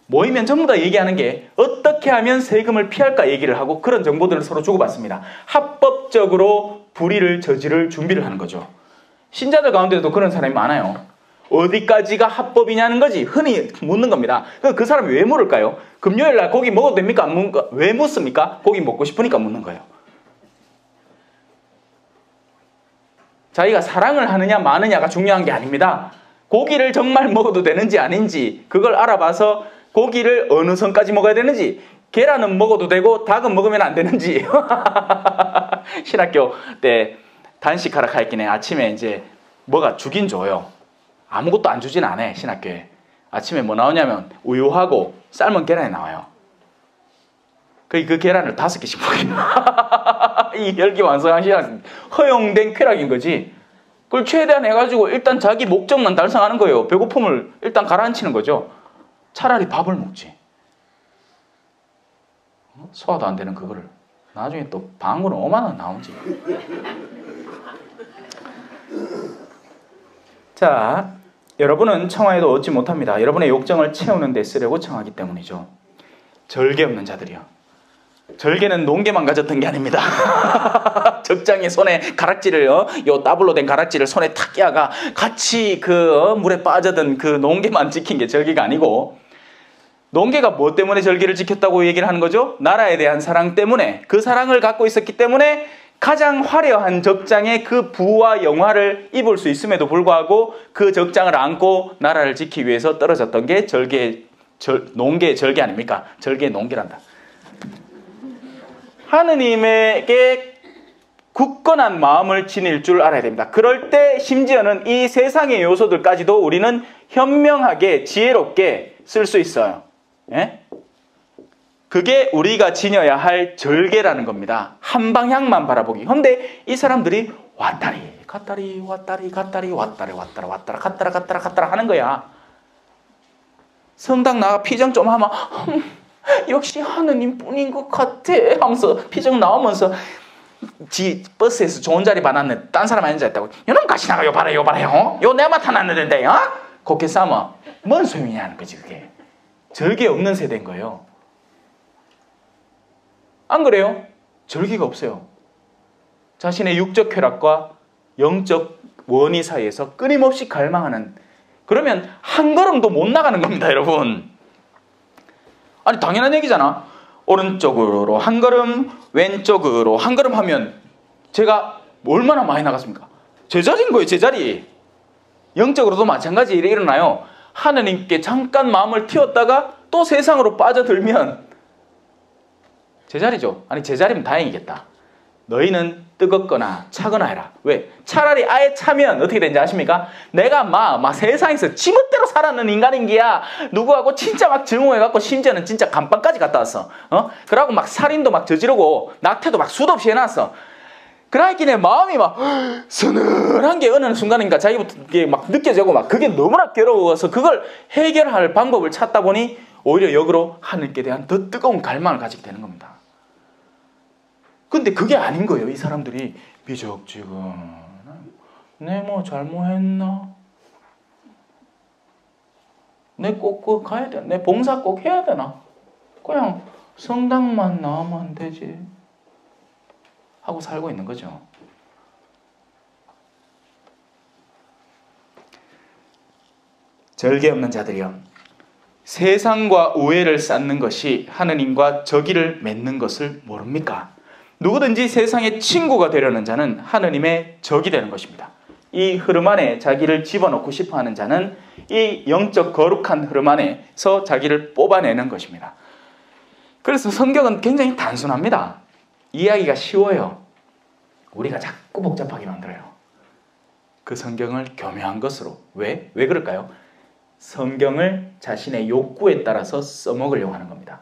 모이면 전부 다 얘기하는 게 어떻게 하면 세금을 피할까 얘기를 하고 그런 정보들을 서로 주고받습니다. 합법적으로 불의를 저지를 준비를 하는 거죠. 신자들 가운데도 그런 사람이 많아요. 어디까지가 합법이냐는 거지 흔히 묻는 겁니다. 그 사람이 왜 물을까요? 금요일날 고기 먹어도 됩니까? 안 먹을까? 왜 묻습니까? 고기 먹고 싶으니까 묻는 거예요. 자기가 사랑을 하느냐 마느냐가 중요한 게 아닙니다. 고기를 정말 먹어도 되는지 아닌지 그걸 알아봐서 고기를 어느 선까지 먹어야 되는지, 계란은 먹어도 되고 닭은 먹으면 안 되는지. 신학교 때 단식하러 가있긴 해. 아침에 이제 뭐가 주긴 줘요. 아무것도 안 주진 않아. 신학교에 아침에 뭐 나오냐면 우유하고 삶은 계란이 나와요. 그 계란을 5개씩 먹어요. 이 혈기왕성한 신학, 허용된 쾌락인 거지. 그걸 최대한 해가지고 일단 자기 목적만 달성하는 거예요. 배고픔을 일단 가라앉히는 거죠. 차라리 밥을 먹지. 소화도 안 되는 그거를 나중에 또 방으로 5만 원 나오지. 자, 여러분은 청하여도 얻지 못합니다. 여러분의 욕정을 채우는 데 쓰려고 청하기 때문이죠. 절개 없는 자들이요. 절개는 농개만 가졌던 게 아닙니다. 적장의 손에 가락지를 요 따블로 된 가락지를 손에 탁 끼어가 같이 물에 빠져든 그 농개만 지킨 게 절개가 아니고, 농개가 뭐 때문에 절개를 지켰다고 얘기를 하는 거죠? 나라에 대한 사랑 때문에, 그 사랑을 갖고 있었기 때문에 가장 화려한 적장의 그 부와 영화를 입을 수 있음에도 불구하고 그 적장을 안고 나라를 지키기 위해서 떨어졌던 게 농개의 절개 아닙니까? 절개의 농개란다. 하느님에게 굳건한 마음을 지닐 줄 알아야 됩니다. 그럴 때 심지어는 이 세상의 요소들까지도 우리는 현명하게 지혜롭게 쓸 수 있어요. 예? 그게 우리가 지녀야 할 절개라는 겁니다. 한 방향만 바라보기. 근데 이 사람들이 왔다리 갔다리 하는 거야. 성당 나가 피정 좀 하면 역시 하느님뿐인 것 같아 하면서 피정 나오면서 지 버스에서 좋은 자리 받았는데 딴 사람 앉아있다고 요놈 같이 나가 요 봐라 요 봐라 요 내가 맡아놨는데 곱게 싸면 뭔 소용이냐는 거지. 그게 절개 없는 세대인 거예요. 안 그래요? 절개가 없어요. 자신의 육적 쾌락과 영적 원의 사이에서 끊임없이 갈망하는, 그러면 한 걸음도 못 나가는 겁니다, 여러분. 아니 당연한 얘기잖아. 오른쪽으로 한 걸음, 왼쪽으로 한 걸음 하면 제가 얼마나 많이 나갔습니까? 제자리인 거예요, 제자리. 영적으로도 마찬가지 일이 일어나요. 하느님께 잠깐 마음을 틔웠다가 또 세상으로 빠져들면 제자리죠. 아니 제자리면 다행이겠다. 너희는 뜨겁거나 차거나 해라. 왜? 차라리 아예 차면 어떻게 되는지 아십니까? 내가 막 세상에서 지멋대로 살았는 인간인 기야. 누구하고 진짜 막 증오해갖고 심지어는 진짜 감방까지 갔다 왔어. 그러고 막 살인도 막 저지르고 낙태도 막 수도 없이 해놨어. 그러니까 내 마음이 막 서늘한 게 어느 순간인가 자기부터 이게 막 느껴지고 막 그게 너무나 괴로워서 그걸 해결할 방법을 찾다 보니 오히려 역으로 하느님께 대한 더 뜨거운 갈망을 가지게 되는 겁니다. 근데 그게 아닌 거예요. 이 사람들이 미적지근 내 뭐 잘못했나? 내 꼭 가야 되나? 내 봉사 꼭 해야 되나? 그냥 성당만 나오면 되지 하고 살고 있는 거죠. 절개 없는 자들이여, 세상과 우애를 쌓는 것이 하느님과 적의를 맺는 것을 모릅니까? 누구든지 세상의 친구가 되려는 자는 하느님의 적이 되는 것입니다. 이 흐름 안에 자기를 집어넣고 싶어하는 자는 이 영적 거룩한 흐름 안에서 자기를 뽑아내는 것입니다. 그래서 성경은 굉장히 단순합니다. 이해하기가 쉬워요. 우리가 자꾸 복잡하게 만들어요. 그 성경을 교묘한 것으로. 왜? 왜 그럴까요? 성경을 자신의 욕구에 따라서 써먹으려고 하는 겁니다.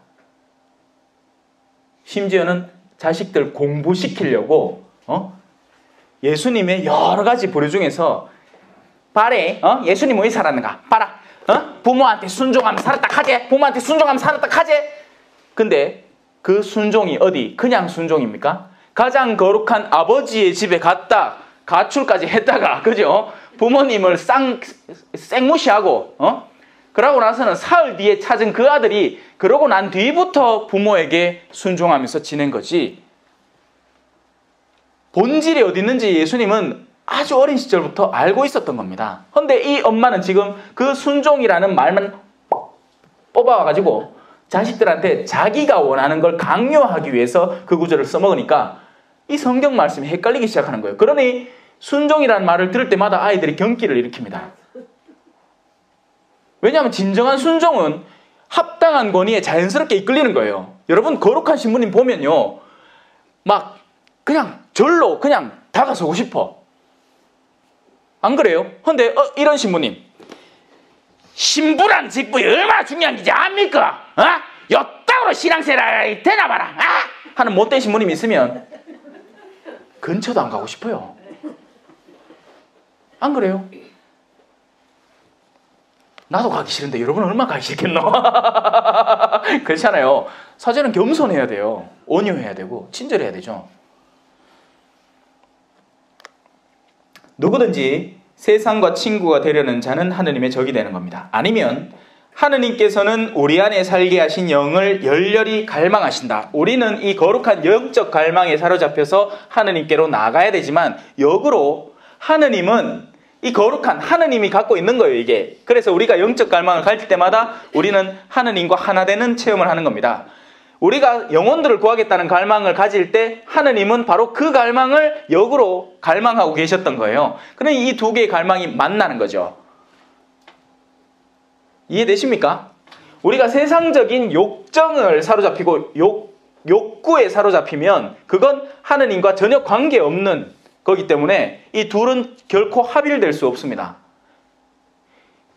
심지어는 자식들 공부시키려고 예수님의 여러 가지 부류 중에서 봐래, 예수님 왜 살았는가 봐라, 부모한테 순종하면 살았다 하지, 부모한테 순종하면 살았다 하지. 근데 그 순종이 어디 그냥 순종입니까? 가장 거룩한 아버지의 집에 갔다 가출까지 했다가, 그죠? 부모님을 쌩무시하고 그러고 나서는 사흘 뒤에 찾은 그 아들이 그러고 난 뒤부터 부모에게 순종하면서 지낸 거지. 본질이 어디 있는지 예수님은 아주 어린 시절부터 알고 있었던 겁니다. 그런데 이 엄마는 지금 그 순종이라는 말만 뽑아와가지고 자식들한테 자기가 원하는 걸 강요하기 위해서 그 구절을 써먹으니까 이 성경 말씀이 헷갈리기 시작하는 거예요. 그러니 순종이라는 말을 들을 때마다 아이들이 경기를 일으킵니다. 왜냐하면 진정한 순종은 합당한 권위에 자연스럽게 이끌리는 거예요. 여러분 거룩한 신부님 보면요, 막 그냥 절로 그냥 다가서고 싶어. 안 그래요? 근데 이런 신부님, 신부란 직분이 얼마나 중요한지 압니까? 요따구로 신앙생활이 되나 봐라 하는 못된 신부님이 있으면 근처도 안 가고 싶어요. 안 그래요? 나도 가기 싫은데 여러분은 얼마나 가기 싫겠노? 그렇잖아요. 사제는 겸손해야 돼요. 온유해야 되고 친절해야 되죠. 누구든지 세상과 친구가 되려는 자는 하느님의 적이 되는 겁니다. 아니면 하느님께서는 우리 안에 살게 하신 영을 열렬히 갈망하신다. 우리는 이 거룩한 영적 갈망에 사로잡혀서 하느님께로 나가야 되지만 역으로 하느님은 이 거룩한 하느님이 갖고 있는 거예요, 이게. 그래서 우리가 영적 갈망을 가질 때마다 우리는 하느님과 하나 되는 체험을 하는 겁니다. 우리가 영혼들을 구하겠다는 갈망을 가질 때 하느님은 바로 그 갈망을 역으로 갈망하고 계셨던 거예요. 그러니 이 두 개의 갈망이 만나는 거죠. 이해되십니까? 우리가 세상적인 욕정을 사로잡히고 욕구에 사로잡히면 그건 하느님과 전혀 관계없는 거기 때문에 이 둘은 결코 합일될 수 없습니다.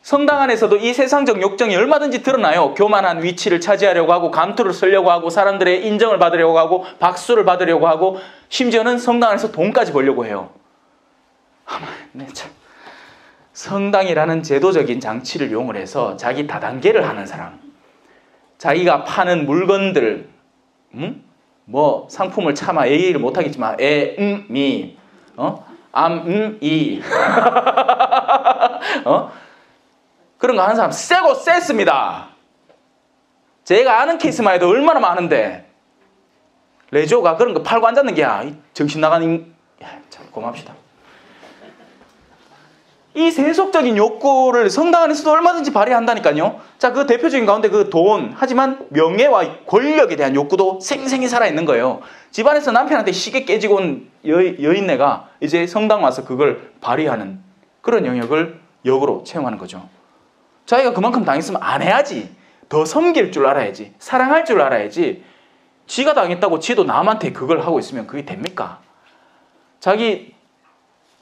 성당 안에서도 이 세상적 욕정이 얼마든지 드러나요. 교만한 위치를 차지하려고 하고 감투를 쓰려고 하고 사람들의 인정을 받으려고 하고 박수를 받으려고 하고 심지어는 성당 안에서 돈까지 벌려고 해요. 성당이라는 제도적인 장치를 이용을 해서 자기 다단계를 하는 사람, 자기가 파는 물건들, 뭐 상품을 차마 얘기를 못하겠지만 미, 이 그런 거 하는 사람 세고 셌습니다. 제가 아는 케이스만 해도 얼마나 많은데 레조가 그런 거 팔고 앉았는 게야. 정신 나간 참 고맙시다. 이 세속적인 욕구를 성당 안에서도 얼마든지 발휘한다니까요. 자, 그 대표적인 가운데 그 돈, 하지만 명예와 권력에 대한 욕구도 생생히 살아있는 거예요. 집안에서 남편한테 시계 깨지고 온 여인네가 이제 성당 와서 그걸 발휘하는 그런 영역을 역으로 채용하는 거죠. 자기가 그만큼 당했으면 안 해야지. 더 섬길 줄 알아야지. 사랑할 줄 알아야지. 지가 당했다고 지도 남한테 그걸 하고 있으면 그게 됩니까? 자기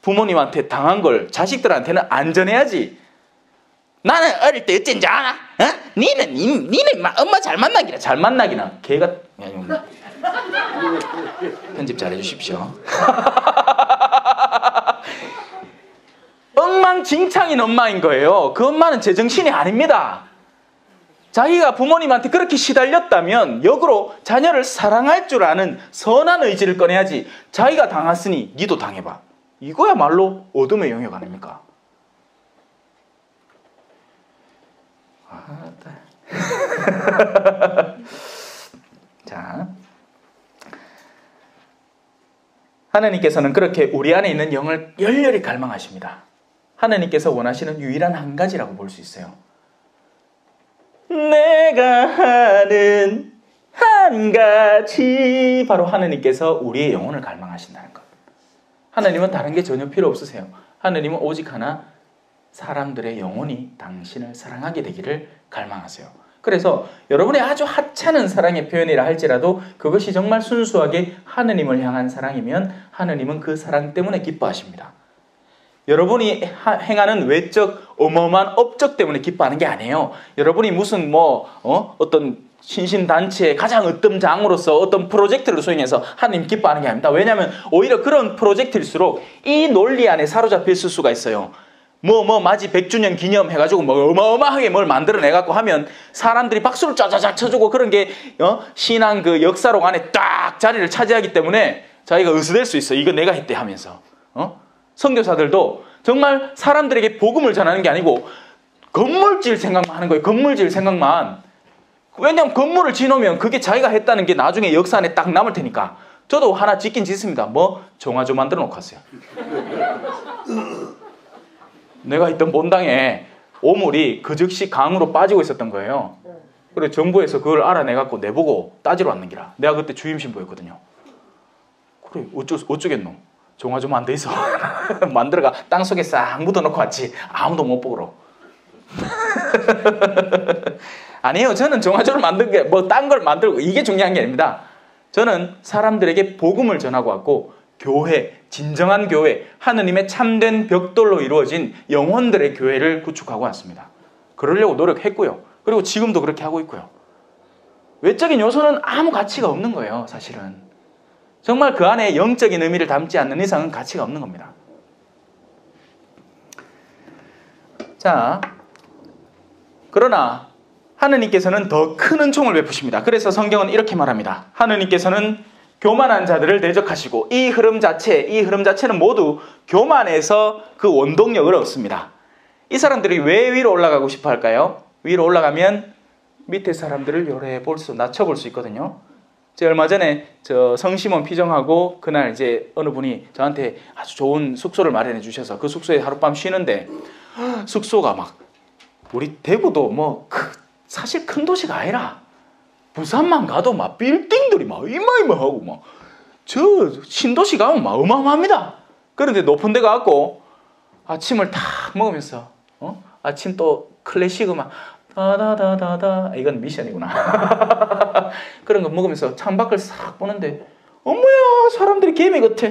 부모님한테 당한 걸 자식들한테는 안 전해야지. 나는 어릴 때 어쩐지 알아? 니는 엄마 잘 만나기라. 잘 만나기나. 걔가 편집 잘해주십시오. 엉망진창인 엄마인 거예요. 그 엄마는 제정신이 아닙니다. 자기가 부모님한테 그렇게 시달렸다면 역으로 자녀를 사랑할 줄 아는 선한 의지를 꺼내야지. 자기가 당했으니 니도 당해봐. 이거야말로 어둠의 영역 아닙니까? 자, 하나님께서는 그렇게 우리 안에 있는 영을 열렬히 갈망하십니다. 하나님께서 원하시는 유일한 한 가지라고 볼 수 있어요. 내가 하는 한 가지, 바로 하나님께서 우리의 영혼을 갈망하신다는 것. 하나님은 다른 게 전혀 필요 없으세요. 하나님은 오직 하나, 사람들의 영혼이 당신을 사랑하게 되기를 갈망하세요. 그래서 여러분의 아주 하찮은 사랑의 표현이라 할지라도 그것이 정말 순수하게 하느님을 향한 사랑이면 하느님은 그 사랑 때문에 기뻐하십니다. 여러분이 행하는 외적 어마어마한 업적 때문에 기뻐하는 게 아니에요. 여러분이 무슨 어떤 신신단체의 가장 으뜸장으로서 어떤 프로젝트를 수행해서 하나님 기뻐하는 게 아닙니다. 왜냐하면 오히려 그런 프로젝트일수록 이 논리 안에 사로잡혀 있을 수가 있어요. 맞이 100주년 기념 해가지고 어마어마하게 뭘 만들어내갖고 하면 사람들이 박수를 짜자작 쳐주고 그런 게 신앙 그 역사록 안에 딱 자리를 차지하기 때문에 자기가 의수될 수 있어. 이거 내가 했대 하면서. 선교사들도 정말 사람들에게 복음을 전하는 게 아니고 건물 지을 생각만 하는 거예요. 건물 지을 생각만. 왜냐하면 건물을 지으면 그게 자기가 했다는 게 나중에 역사 안에 딱 남을 테니까. 저도 하나 짓긴 짓습니다. 정화조 만들어 놓고 왔어요. 내가 있던 본당에 오물이 그 즉시 강으로 빠지고 있었던 거예요. 그래서 정부에서 그걸 알아내갖고 내보고 따지러 왔는 기라. 내가 그때 주임신부였거든요. 그래 어쩌겠노. 정화 좀 안 돼 있어. 만들어가 땅속에 싹 묻어놓고 왔지. 아무도 못 보러. 아니에요. 저는 정화조를 만든 게 딴 걸 만들고 이게 중요한 게 아닙니다. 저는 사람들에게 복음을 전하고 왔고 교회, 진정한 교회, 하느님의 참된 벽돌로 이루어진 영혼들의 교회를 구축하고 왔습니다. 그러려고 노력했고요. 그리고 지금도 그렇게 하고 있고요. 외적인 요소는 아무 가치가 없는 거예요. 사실은. 정말 그 안에 영적인 의미를 담지 않는 이상은 가치가 없는 겁니다. 자, 그러나 하느님께서는 더 큰 은총을 베푸십니다. 그래서 성경은 이렇게 말합니다. 하느님께서는 교만한 자들을 대적하시고 이 흐름 자체는 모두 교만에서 그 원동력을 얻습니다. 이 사람들이 왜 위로 올라가고 싶어 할까요? 위로 올라가면 밑에 사람들을 낮춰볼 수 있거든요. 제가 얼마 전에 성심원 피정하고 그날 이제 어느 분이 저한테 아주 좋은 숙소를 마련해 주셔서 그 숙소에 하룻밤 쉬는데 숙소가 막 우리 대구도 사실 큰 도시가 아니라 부산만 가도 막 빌딩들이 막 이마이마하고 막 저 신도시 가면 막 어마어마합니다. 그런데 높은 데 가갖고 아침을 탁 먹으면서 아침 또 클래식 음악 다다다다다 이건 미션이구나. 그런 거 먹으면서 창밖을 싹 보는데 어머야 사람들이 개미 같아.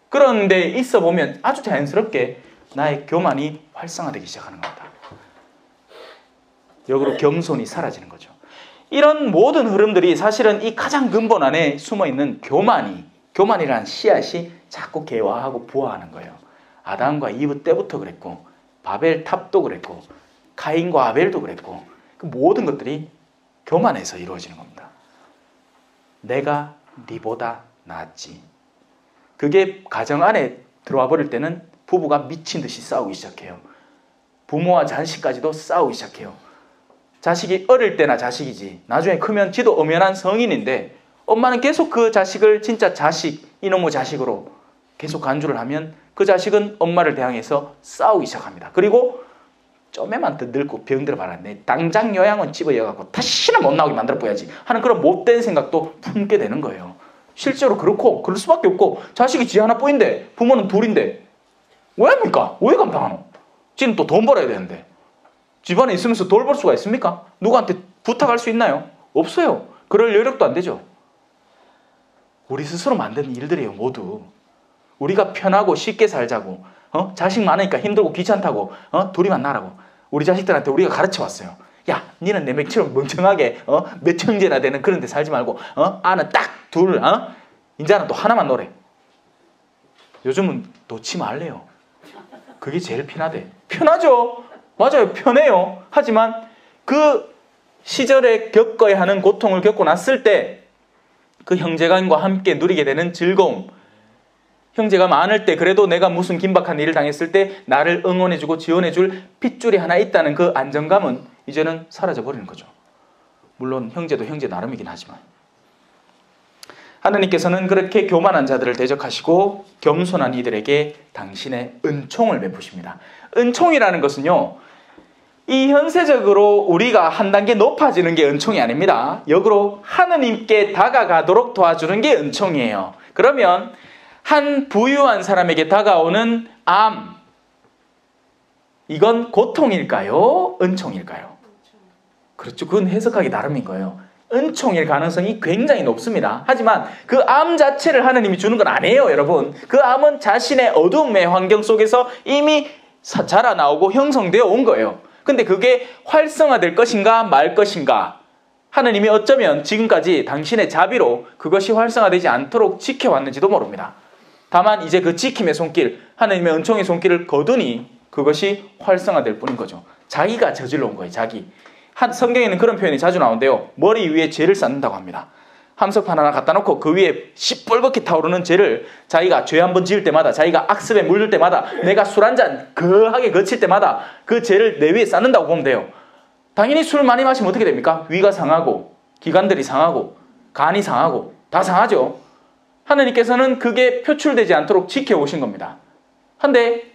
그런데 있어 보면 아주 자연스럽게 나의 교만이 활성화되기 시작하는 겁니다. 역으로 겸손이 사라지는 거죠. 이런 모든 흐름들이 사실은 이 가장 근본 안에 숨어있는 교만이라는 씨앗이 자꾸 개화하고 부화하는 거예요. 아담과 이브 때부터 그랬고 바벨 탑도 그랬고 카인과 아벨도 그랬고 그 모든 것들이 교만에서 이루어지는 겁니다. 내가 네보다 낫지. 그게 가정 안에 들어와 버릴 때는 부부가 미친 듯이 싸우기 시작해요. 부모와 자식까지도 싸우기 시작해요. 자식이 어릴 때나 자식이지 나중에 크면 지도 엄연한 성인인데 엄마는 계속 그 자식을 진짜 자식, 이놈의 자식으로 계속 간주를 하면 그 자식은 엄마를 대항해서 싸우기 시작합니다. 그리고 좀에만 더 늙고 병들어 말았네. 당장 요양원 집어여갖고 다시는 못 나오게 만들어 보야지 하는 그런 못된 생각도 품게 되는 거예요. 실제로 그렇고 그럴 수밖에 없고 자식이 지 하나뿐인데 부모는 둘인데 왜 합니까? 왜 감당하노? 지는 또 돈 벌어야 되는데 집안에 있으면서 돈 벌 수가 있습니까? 누구한테 부탁할 수 있나요? 없어요. 그럴 여력도 안 되죠. 우리 스스로 만드는 일들이에요. 모두. 우리가 편하고 쉽게 살자고 자식 많으니까 힘들고 귀찮다고 둘이만 나라고 우리 자식들한테 우리가 가르쳐왔어요. 야, 니는 내 맥처럼 멍청하게 몇 형제나 되는 그런 데 살지 말고 아는 딱 둘 인자는 또 하나만 노래. 요즘은 놓지 말래요. 그게 제일 편하대. 편하죠. 맞아요. 편해요. 하지만 그 시절에 겪어야 하는 고통을 겪고 났을 때 그 형제간과 함께 누리게 되는 즐거움, 형제가 많을 때 그래도 내가 무슨 긴박한 일을 당했을 때 나를 응원해주고 지원해줄 핏줄이 하나 있다는 그 안정감은 이제는 사라져버리는 거죠. 물론 형제도 형제 나름이긴 하지만 하느님께서는 그렇게 교만한 자들을 대적하시고 겸손한 이들에게 당신의 은총을 베푸십니다. 은총이라는 것은요, 이 현세적으로 우리가 한 단계 높아지는 게 은총이 아닙니다. 역으로 하느님께 다가가도록 도와주는 게 은총이에요. 그러면 한 부유한 사람에게 다가오는 암, 이건 고통일까요? 은총일까요? 그렇죠. 그건 해석하기 나름인 거예요. 은총일 가능성이 굉장히 높습니다. 하지만 그 암 자체를 하느님이 주는 건 아니에요, 여러분. 그 암은 자신의 어둠의 환경 속에서 이미 자라나오고 형성되어 온 거예요. 근데 그게 활성화될 것인가 말 것인가, 하느님이 어쩌면 지금까지 당신의 자비로 그것이 활성화되지 않도록 지켜왔는지도 모릅니다. 다만 이제 그 지킴의 손길, 하느님의 은총의 손길을 거두니 그것이 활성화될 뿐인 거죠. 자기가 저질러 온 거예요. 자기. 성경에는 그런 표현이 자주 나오는데요. 머리 위에 죄를 쌓는다고 합니다. 함석판 하나 갖다 놓고 그 위에 시뻘겋게 타오르는 죄를 자기가 죄 한 번 지을 때마다, 자기가 악습에 물들 때마다, 내가 술 한 잔 거하게 거칠 때마다 그 죄를 내 위에 쌓는다고 보면 돼요. 당연히 술 많이 마시면 어떻게 됩니까? 위가 상하고 기관들이 상하고 간이 상하고 다 상하죠. 하느님께서는 그게 표출되지 않도록 지켜오신 겁니다. 한데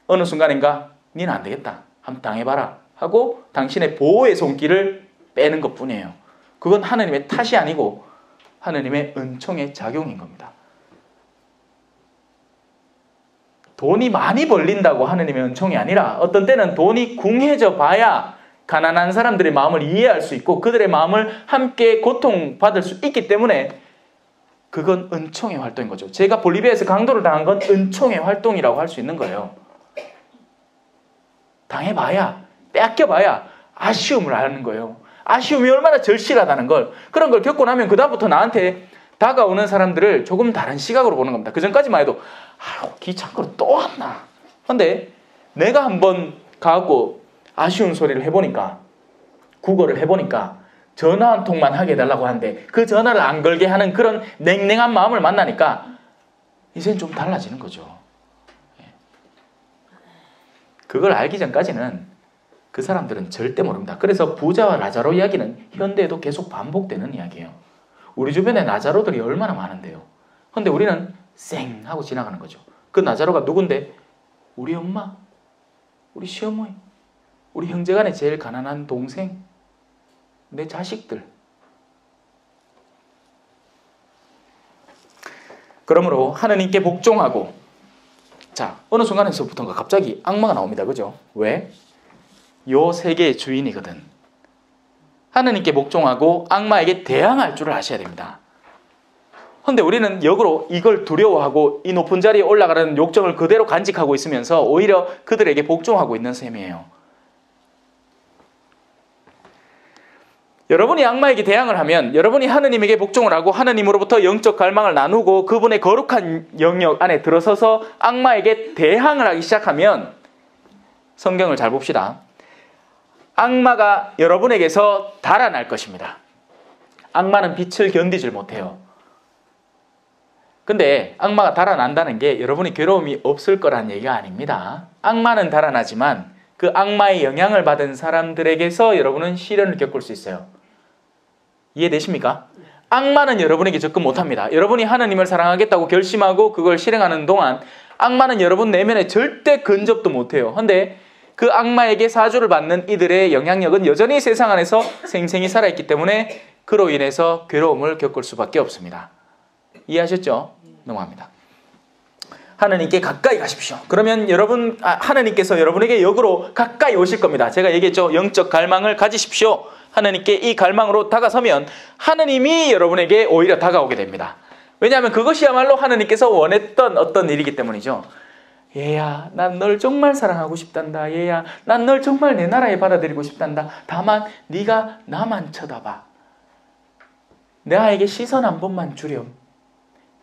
어느 순간인가 니는 안 되겠다, 한번 당해봐라 하고 당신의 보호의 손길을 빼는 것뿐이에요. 그건 하느님의 탓이 아니고 하느님의 은총의 작용인 겁니다. 돈이 많이 벌린다고 하느님의 은총이 아니라 어떤 때는 돈이 궁해져 봐야 가난한 사람들의 마음을 이해할 수 있고 그들의 마음을 함께 고통받을 수 있기 때문에 그건 은총의 활동인 거죠. 제가 볼리비아에서 강도를 당한 건 은총의 활동이라고 할 수 있는 거예요. 당해봐야, 뺏겨봐야 아쉬움을 아는 거예요. 아쉬움이 얼마나 절실하다는 걸, 그런 걸 겪고 나면 그 다음부터 나한테 다가오는 사람들을 조금 다른 시각으로 보는 겁니다. 그 전까지만 해도 귀찮고 또 왔나. 근데 내가 한번 가고 아쉬운 소리를 해보니까, 구걸을 해보니까 전화 한 통만 하게 해달라고 하는데 그 전화를 안 걸게 하는 그런 냉랭한 마음을 만나니까 이젠 좀 달라지는 거죠. 그걸 알기 전까지는 그 사람들은 절대 모릅니다. 그래서 부자와 라자로 이야기는 현대에도 계속 반복되는 이야기예요. 우리 주변에 나자로들이 얼마나 많은데요. 근데 우리는 쌩 하고 지나가는 거죠. 그 나자로가 누군데? 우리 엄마, 우리 시어머니, 우리 형제간에 제일 가난한 동생, 내 자식들. 그러므로 하느님께 복종하고, 자, 어느 순간에서부터인가 갑자기 악마가 나옵니다. 그죠? 왜? 요 세계의 주인이거든. 하느님께 복종하고 악마에게 대항할 줄을 아셔야 됩니다. 그런데 우리는 역으로 이걸 두려워하고 이 높은 자리에 올라가는 욕정을 그대로 간직하고 있으면서 오히려 그들에게 복종하고 있는 셈이에요. 여러분이 악마에게 대항을 하면, 여러분이 하느님에게 복종을 하고 하느님으로부터 영적 갈망을 나누고 그분의 거룩한 영역 안에 들어서서 악마에게 대항을 하기 시작하면, 성경을 잘 봅시다. 악마가 여러분에게서 달아날 것입니다. 악마는 빛을 견디질 못해요. 근데 악마가 달아난다는 게 여러분이 괴로움이 없을 거란 얘기가 아닙니다. 악마는 달아나지만 그 악마의 영향을 받은 사람들에게서 여러분은 시련을 겪을 수 있어요. 이해되십니까? 악마는 여러분에게 접근 못합니다. 여러분이 하나님을 사랑하겠다고 결심하고 그걸 실행하는 동안 악마는 여러분 내면에 절대 근접도 못해요. 근데 그 악마에게 사주를 받는 이들의 영향력은 여전히 세상 안에서 생생히 살아있기 때문에 그로 인해서 괴로움을 겪을 수밖에 없습니다. 이해하셨죠? 넘어갑니다. 하나님께 가까이 가십시오. 그러면 하나님께서 여러분에게 역으로 가까이 오실 겁니다. 제가 얘기했죠. 영적 갈망을 가지십시오. 하나님께 이 갈망으로 다가서면 하나님이 여러분에게 오히려 다가오게 됩니다. 왜냐하면 그것이야말로 하나님께서 원했던 어떤 일이기 때문이죠. 얘야, 난 널 정말 사랑하고 싶단다. 얘야, 난 널 정말 내 나라에 받아들이고 싶단다. 다만 네가 나만 쳐다봐. 나에게 시선 한 번만 주렴.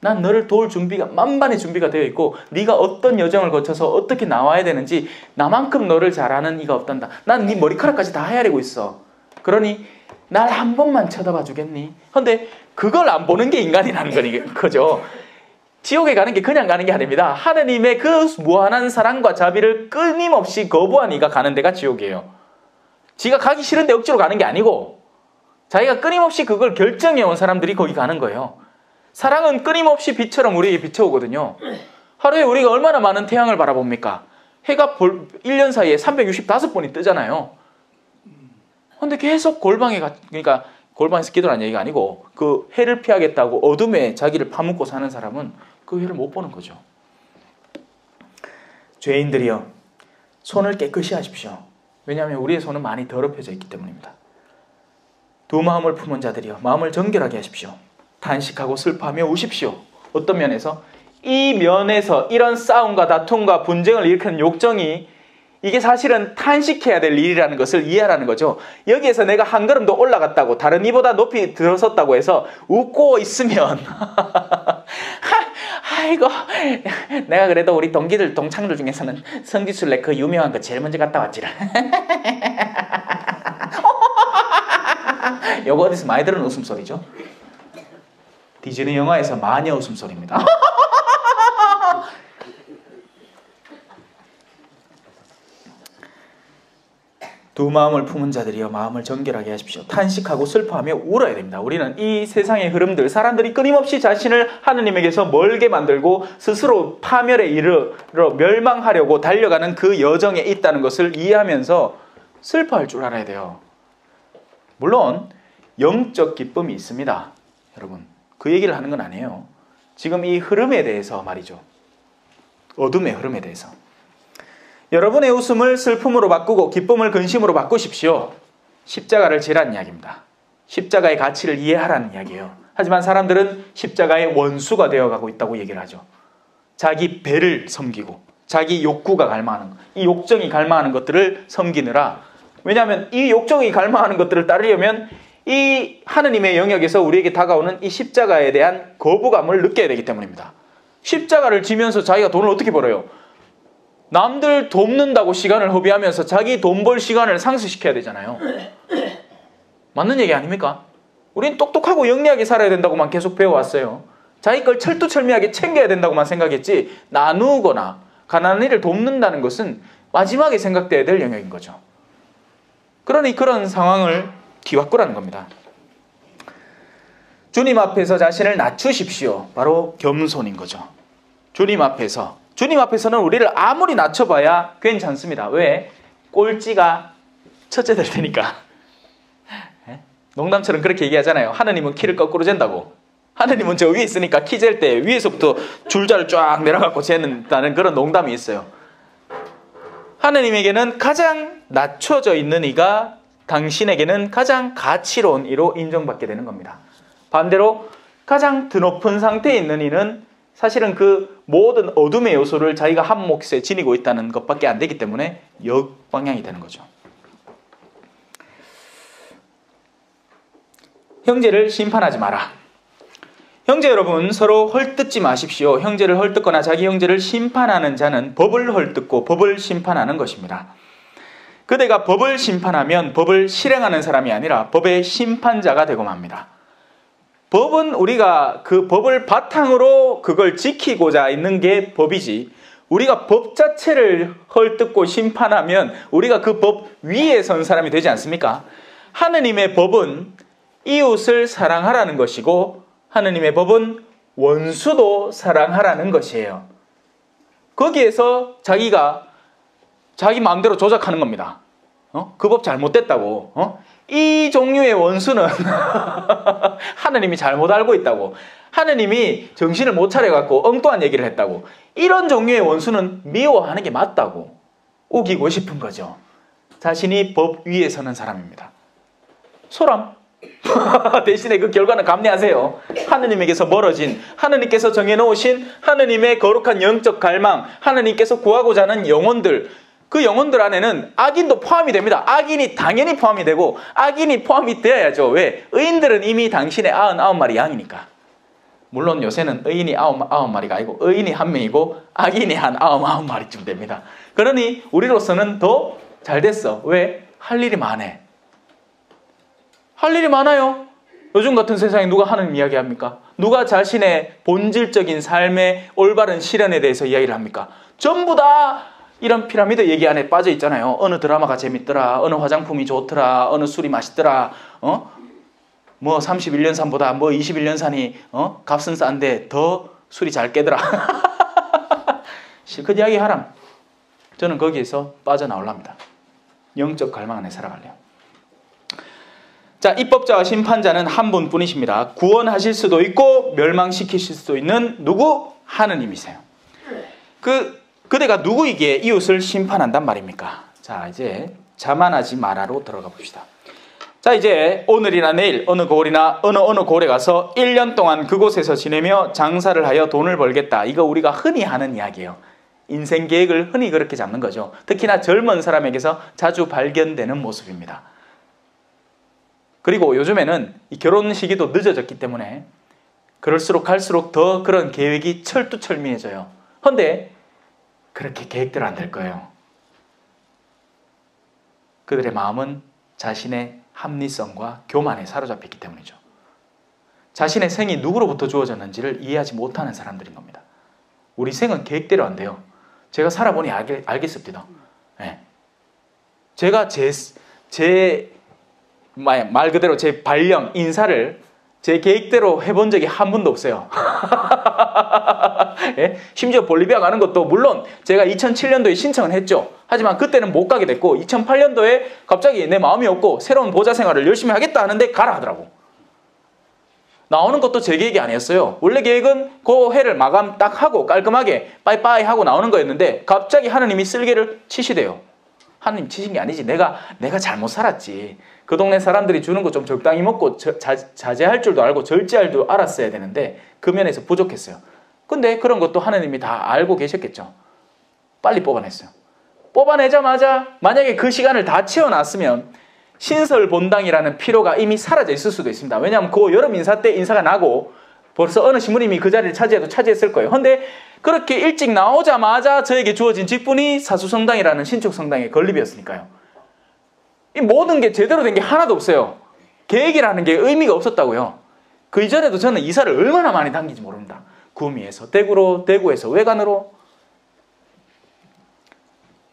난 너를 도울 준비가 만반의 준비가 되어 있고 네가 어떤 여정을 거쳐서 어떻게 나와야 되는지 나만큼 너를 잘 아는 이가 없단다. 난 네 머리카락까지 다 헤아리고 있어. 그러니 날 한 번만 쳐다봐 주겠니? 근데 그걸 안 보는 게 인간이라는 거죠. 지옥에 가는 게 그냥 가는 게 아닙니다. 하느님의 그 무한한 사랑과 자비를 끊임없이 거부한 이가 가는 데가 지옥이에요. 지가 가기 싫은데 억지로 가는 게 아니고 자기가 끊임없이 그걸 결정해온 사람들이 거기 가는 거예요. 사랑은 끊임없이 빛처럼 우리에게 비춰오거든요. 하루에 우리가 얼마나 많은 태양을 바라봅니까? 해가 1년 사이에 365번이 뜨잖아요. 근데 계속 그러니까 골방에서 기도라는 얘기가 아니고 그 해를 피하겠다고 어둠에 자기를 파묻고 사는 사람은 그 해를 못 보는 거죠. 죄인들이여 손을 깨끗이 하십시오. 왜냐하면 우리의 손은 많이 더럽혀져 있기 때문입니다. 두 마음을 품은 자들이여 마음을 정결하게 하십시오. 탄식하고 슬퍼하며 우십시오. 어떤 면에서? 이 면에서 이런 싸움과 다툼과 분쟁을 일으키는 욕정이 이게 사실은 탄식해야 될 일이라는 것을 이해하라는 거죠. 여기에서 내가 한 걸음도 올라갔다고 다른 이보다 높이 들어섰다고 해서 웃고 있으면 아이고 내가 그래도 우리 동창들 중에서는 성지순례 그 유명한 거 제일 먼저 갔다 왔지라. 요거 어디서 많이 들은 웃음소리죠? 디즈니 영화에서 마녀 웃음소리입니다. 두 마음을 품은 자들이여 마음을 정결하게 하십시오. 탄식하고 슬퍼하며 울어야 됩니다. 우리는 이 세상의 흐름들, 사람들이 끊임없이 자신을 하느님에게서 멀게 만들고 스스로 파멸에 이르러 멸망하려고 달려가는 그 여정에 있다는 것을 이해하면서 슬퍼할 줄 알아야 돼요. 물론 영적 기쁨이 있습니다. 여러분, 그 얘기를 하는 건 아니에요. 지금 이 흐름에 대해서 말이죠. 어둠의 흐름에 대해서. 여러분의 웃음을 슬픔으로 바꾸고 기쁨을 근심으로 바꾸십시오. 십자가를 지라는 이야기입니다. 십자가의 가치를 이해하라는 이야기예요. 하지만 사람들은 십자가의 원수가 되어가고 있다고 얘기를 하죠. 자기 배를 섬기고 자기 욕구가 갈망하는 것, 이 욕정이 갈망하는 것들을 섬기느라, 왜냐하면 이 욕정이 갈망하는 것들을 따르려면 이 하느님의 영역에서 우리에게 다가오는 이 십자가에 대한 거부감을 느껴야 되기 때문입니다. 십자가를 지면서 자기가 돈을 어떻게 벌어요? 남들 돕는다고 시간을 허비하면서 자기 돈 벌 시간을 상쇄시켜야 되잖아요. 맞는 얘기 아닙니까? 우린 똑똑하고 영리하게 살아야 된다고만 계속 배워왔어요. 자기 걸 철두철미하게 챙겨야 된다고만 생각했지, 나누거나 가난한 이를 돕는다는 것은 마지막에 생각돼야 될 영역인 거죠. 그러니 그런 상황을 뒤바꾸라는 겁니다. 주님 앞에서 자신을 낮추십시오. 바로 겸손인 거죠. 주님 앞에서는 우리를 아무리 낮춰봐야 괜찮습니다. 왜? 꼴찌가 첫째 될 테니까. 농담처럼 그렇게 얘기하잖아요. 하느님은 키를 거꾸로 잰다고. 하느님은 저 위에 있으니까 키 잴 때 위에서부터 줄자를 쫙 내려갖고 재는다는 그런 농담이 있어요. 하느님에게는 가장 낮춰져 있는 이가 당신에게는 가장 가치로운 이로 인정받게 되는 겁니다. 반대로 가장 드높은 상태에 있는 이는 사실은 그 모든 어둠의 요소를 자기가 한 몫에 지니고 있다는 것밖에 안 되기 때문에 역방향이 되는 거죠. 형제를 심판하지 마라. 형제 여러분, 서로 헐뜯지 마십시오. 형제를 헐뜯거나 자기 형제를 심판하는 자는 법을 헐뜯고 법을 심판하는 것입니다. 그대가 법을 심판하면 법을 실행하는 사람이 아니라 법의 심판자가 되고 맙니다. 법은 우리가 그 법을 바탕으로 그걸 지키고자 있는 게 법이지, 우리가 법 자체를 헐뜯고 심판하면 우리가 그 법 위에 선 사람이 되지 않습니까? 하느님의 법은 이웃을 사랑하라는 것이고 하느님의 법은 원수도 사랑하라는 것이에요. 거기에서 자기가 자기 마음대로 조작하는 겁니다. 그 법 잘못됐다고. 이 종류의 원수는 하느님이 잘못 알고 있다고. 하느님이 정신을 못 차려갖고 엉뚱한 얘기를 했다고. 이런 종류의 원수는 미워하는 게 맞다고 우기고 싶은 거죠. 자신이 법 위에 서는 사람입니다. 소람. 대신에 그 결과는 감내하세요. 하느님에게서 멀어진, 하느님께서 정해놓으신 하느님의 거룩한 영적 갈망, 하느님께서 구하고자 하는 영혼들, 그 영혼들 안에는 악인도 포함이 됩니다. 악인이 당연히 포함이 되고 악인이 포함이 되어야죠. 왜? 의인들은 이미 당신의 99마리 양이니까. 물론 요새는 의인이 99마리가 아니고 의인이 1명이고 악인이 한 99마리쯤 됩니다. 그러니 우리로서는 더 잘 됐어. 왜? 할 일이 많아. 할 일이 많아요. 요즘 같은 세상에 누가 하는 이야기 합니까? 누가 자신의 본질적인 삶의 올바른 실현에 대해서 이야기를 합니까? 전부 다 이런 피라미드 얘기 안에 빠져 있잖아요. 어느 드라마가 재밌더라, 어느 화장품이 좋더라, 어느 술이 맛있더라, 뭐 31년산보다 뭐 21년산이 값은 싼데 더 술이 잘 깨더라. 실컷 이야기 하람. 저는 거기에서 빠져나오랍니다. 영적 갈망 안에 살아갈래요. 자, 입법자와 심판자는 한 분뿐이십니다. 구원하실 수도 있고 멸망시키실 수도 있는 누구? 하느님이세요. 그대가 누구에게 이웃을 심판한단 말입니까? 자, 이제 자만하지 마라로 들어가 봅시다. 자, 이제 오늘이나 내일 어느 고을이나 어느 고을에 가서 1년 동안 그곳에서 지내며 장사를 하여 돈을 벌겠다. 이거 우리가 흔히 하는 이야기예요. 인생 계획을 흔히 그렇게 잡는 거죠. 특히나 젊은 사람에게서 자주 발견되는 모습입니다. 그리고 요즘에는 이 결혼 시기도 늦어졌기 때문에 그럴수록 갈수록 더 그런 계획이 철두철미해져요. 그런데 그렇게 계획대로 안 될 거예요. 그들의 마음은 자신의 합리성과 교만에 사로잡혔기 때문이죠. 자신의 생이 누구로부터 주어졌는지를 이해하지 못하는 사람들인 겁니다. 우리 생은 계획대로 안 돼요. 제가 살아보니 알겠습니다. 네. 제가 말 그대로 제 발령, 인사를 제 계획대로 해본 적이 한 번도 없어요. 예? 심지어 볼리비아 가는 것도 물론 제가 2007년도에 신청을 했죠. 하지만 그때는 못 가게 됐고 2008년도에 갑자기 내 마음이 없고 새로운 보좌 생활을 열심히 하겠다 하는데 가라 하더라고. 나오는 것도 제 계획이 아니었어요. 원래 계획은 그 해를 마감 딱 하고 깔끔하게 빠이빠이 하고 나오는 거였는데 갑자기 하느님이 쓸개를 치시대요. 하느님 치신 게 아니지. 내가 잘못 살았지. 그 동네 사람들이 주는 거 좀 적당히 먹고 자제할 줄도 알고 절제할 줄 알았어야 되는데 그 면에서 부족했어요. 근데 그런 것도 하느님이 다 알고 계셨겠죠. 빨리 뽑아냈어요. 뽑아내자마자 만약에 그 시간을 다 채워놨으면 신설 본당이라는 필요가 이미 사라져 있을 수도 있습니다. 왜냐하면 그 여름 인사 때 인사가 나고 벌써 어느 신부님이 그 자리를 차지했을 거예요. 그런데 그렇게 일찍 나오자마자 저에게 주어진 직분이 사수성당이라는 신축성당의 건립이었으니까요. 이 모든 게 제대로 된 게 하나도 없어요. 계획이라는 게 의미가 없었다고요. 그 이전에도 저는 이사를 얼마나 많이 당긴지 모릅니다. 구미에서 대구로, 대구에서 외관으로.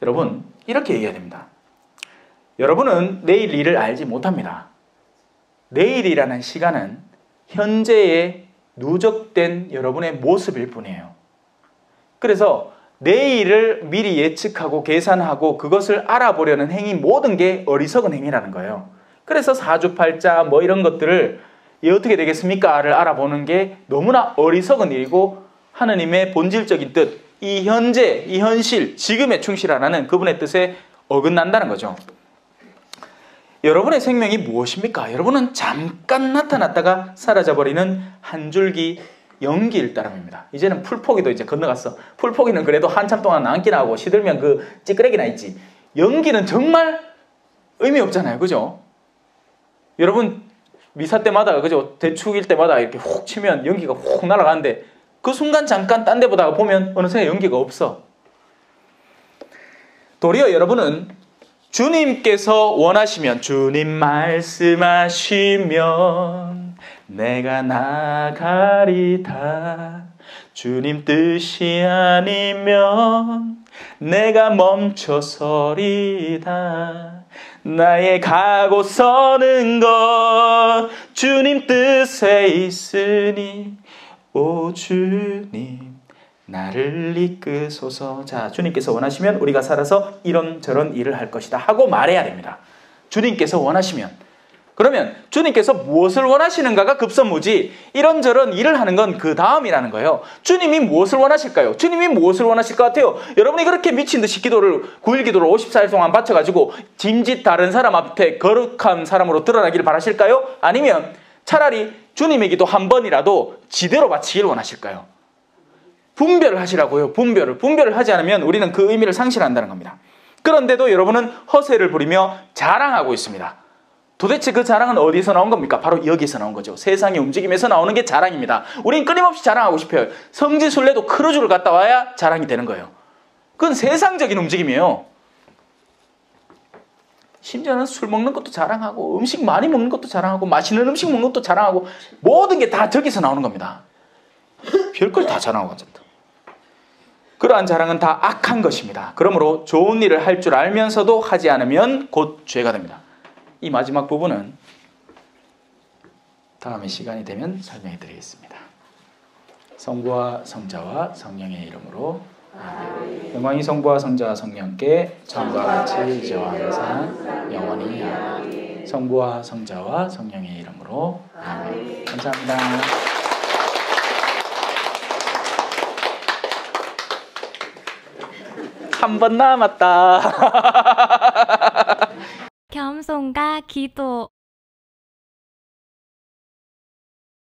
여러분, 이렇게 얘기해야 됩니다. 여러분은 내일 일을 알지 못합니다. 내일이라는 시간은 현재의 누적된 여러분의 모습일 뿐이에요. 그래서 내일을 미리 예측하고 계산하고 그것을 알아보려는 행위, 모든 게 어리석은 행위라는 거예요. 그래서 사주팔자 뭐 이런 것들을 어떻게 되겠습니까?를 알아보는 게 너무나 어리석은 일이고 하느님의 본질적인 뜻, 이 현재, 이 현실, 지금에 충실하라는 그분의 뜻에 어긋난다는 거죠. 여러분의 생명이 무엇입니까? 여러분은 잠깐 나타났다가 사라져버리는 한 줄기 연기일 따름입니다. 이제는 풀포기도 이제 건너갔어. 풀포기는 그래도 한참 동안 남기나 하고 시들면 그 찌끄레기나 있지. 연기는 정말 의미 없잖아요. 그죠? 여러분 미사 때마다 그죠? 대축일 때마다 이렇게 훅 치면 연기가 훅 날아가는데 그 순간 잠깐 딴 데 보다가 보면 어느새 연기가 없어. 도리어 여러분은 주님께서 원하시면, 주님 말씀하시면 내가 나가리다. 주님 뜻이 아니면 내가 멈춰서리다. 나의 가고 서는 것 주님 뜻에 있으니 오 주님 나를 이끄소서. 자, 주님께서 원하시면 우리가 살아서 이런저런 일을 할 것이다 하고 말해야 됩니다. 주님께서 원하시면. 그러면 주님께서 무엇을 원하시는가가 급선무지 이런저런 일을 하는 건 그 다음이라는 거예요. 주님이 무엇을 원하실까요? 주님이 무엇을 원하실 것 같아요? 여러분이 그렇게 미친 듯이 기도를 9일 기도를 54일 동안 바쳐가지고 짐짓 다른 사람 앞에 거룩한 사람으로 드러나기를 바라실까요? 아니면 차라리 주님의 기도 한 번이라도 지대로 바치길 원하실까요? 분별을 하시라고요. 분별을 하지 않으면 우리는 그 의미를 상실한다는 겁니다. 그런데도 여러분은 허세를 부리며 자랑하고 있습니다. 도대체 그 자랑은 어디서 나온 겁니까? 바로 여기서 나온 거죠. 세상의 움직임에서 나오는 게 자랑입니다. 우린 끊임없이 자랑하고 싶어요. 성지순례도 크루즈를 갔다 와야 자랑이 되는 거예요. 그건 세상적인 움직임이에요. 심지어는 술 먹는 것도 자랑하고 음식 많이 먹는 것도 자랑하고 맛있는 음식 먹는 것도 자랑하고 모든 게 다 저기서 나오는 겁니다. 별걸 다 자랑하고 앉았다. 그러한 자랑은 다 악한 것입니다. 그러므로 좋은 일을 할 줄 알면서도 하지 않으면 곧 죄가 됩니다. 이 마지막 부분은 다음에 시간이 되면 설명해 드리겠습니다. 성부와 성자와 성령의 이름으로 아멘. 영광이 성부와 성자와 성령께 처음과 같이 이제와 항상 영원히 아멘. 성부와 성자와 성령의 이름으로 아멘. 감사합니다. 한 번 남았다. 겸손과 기도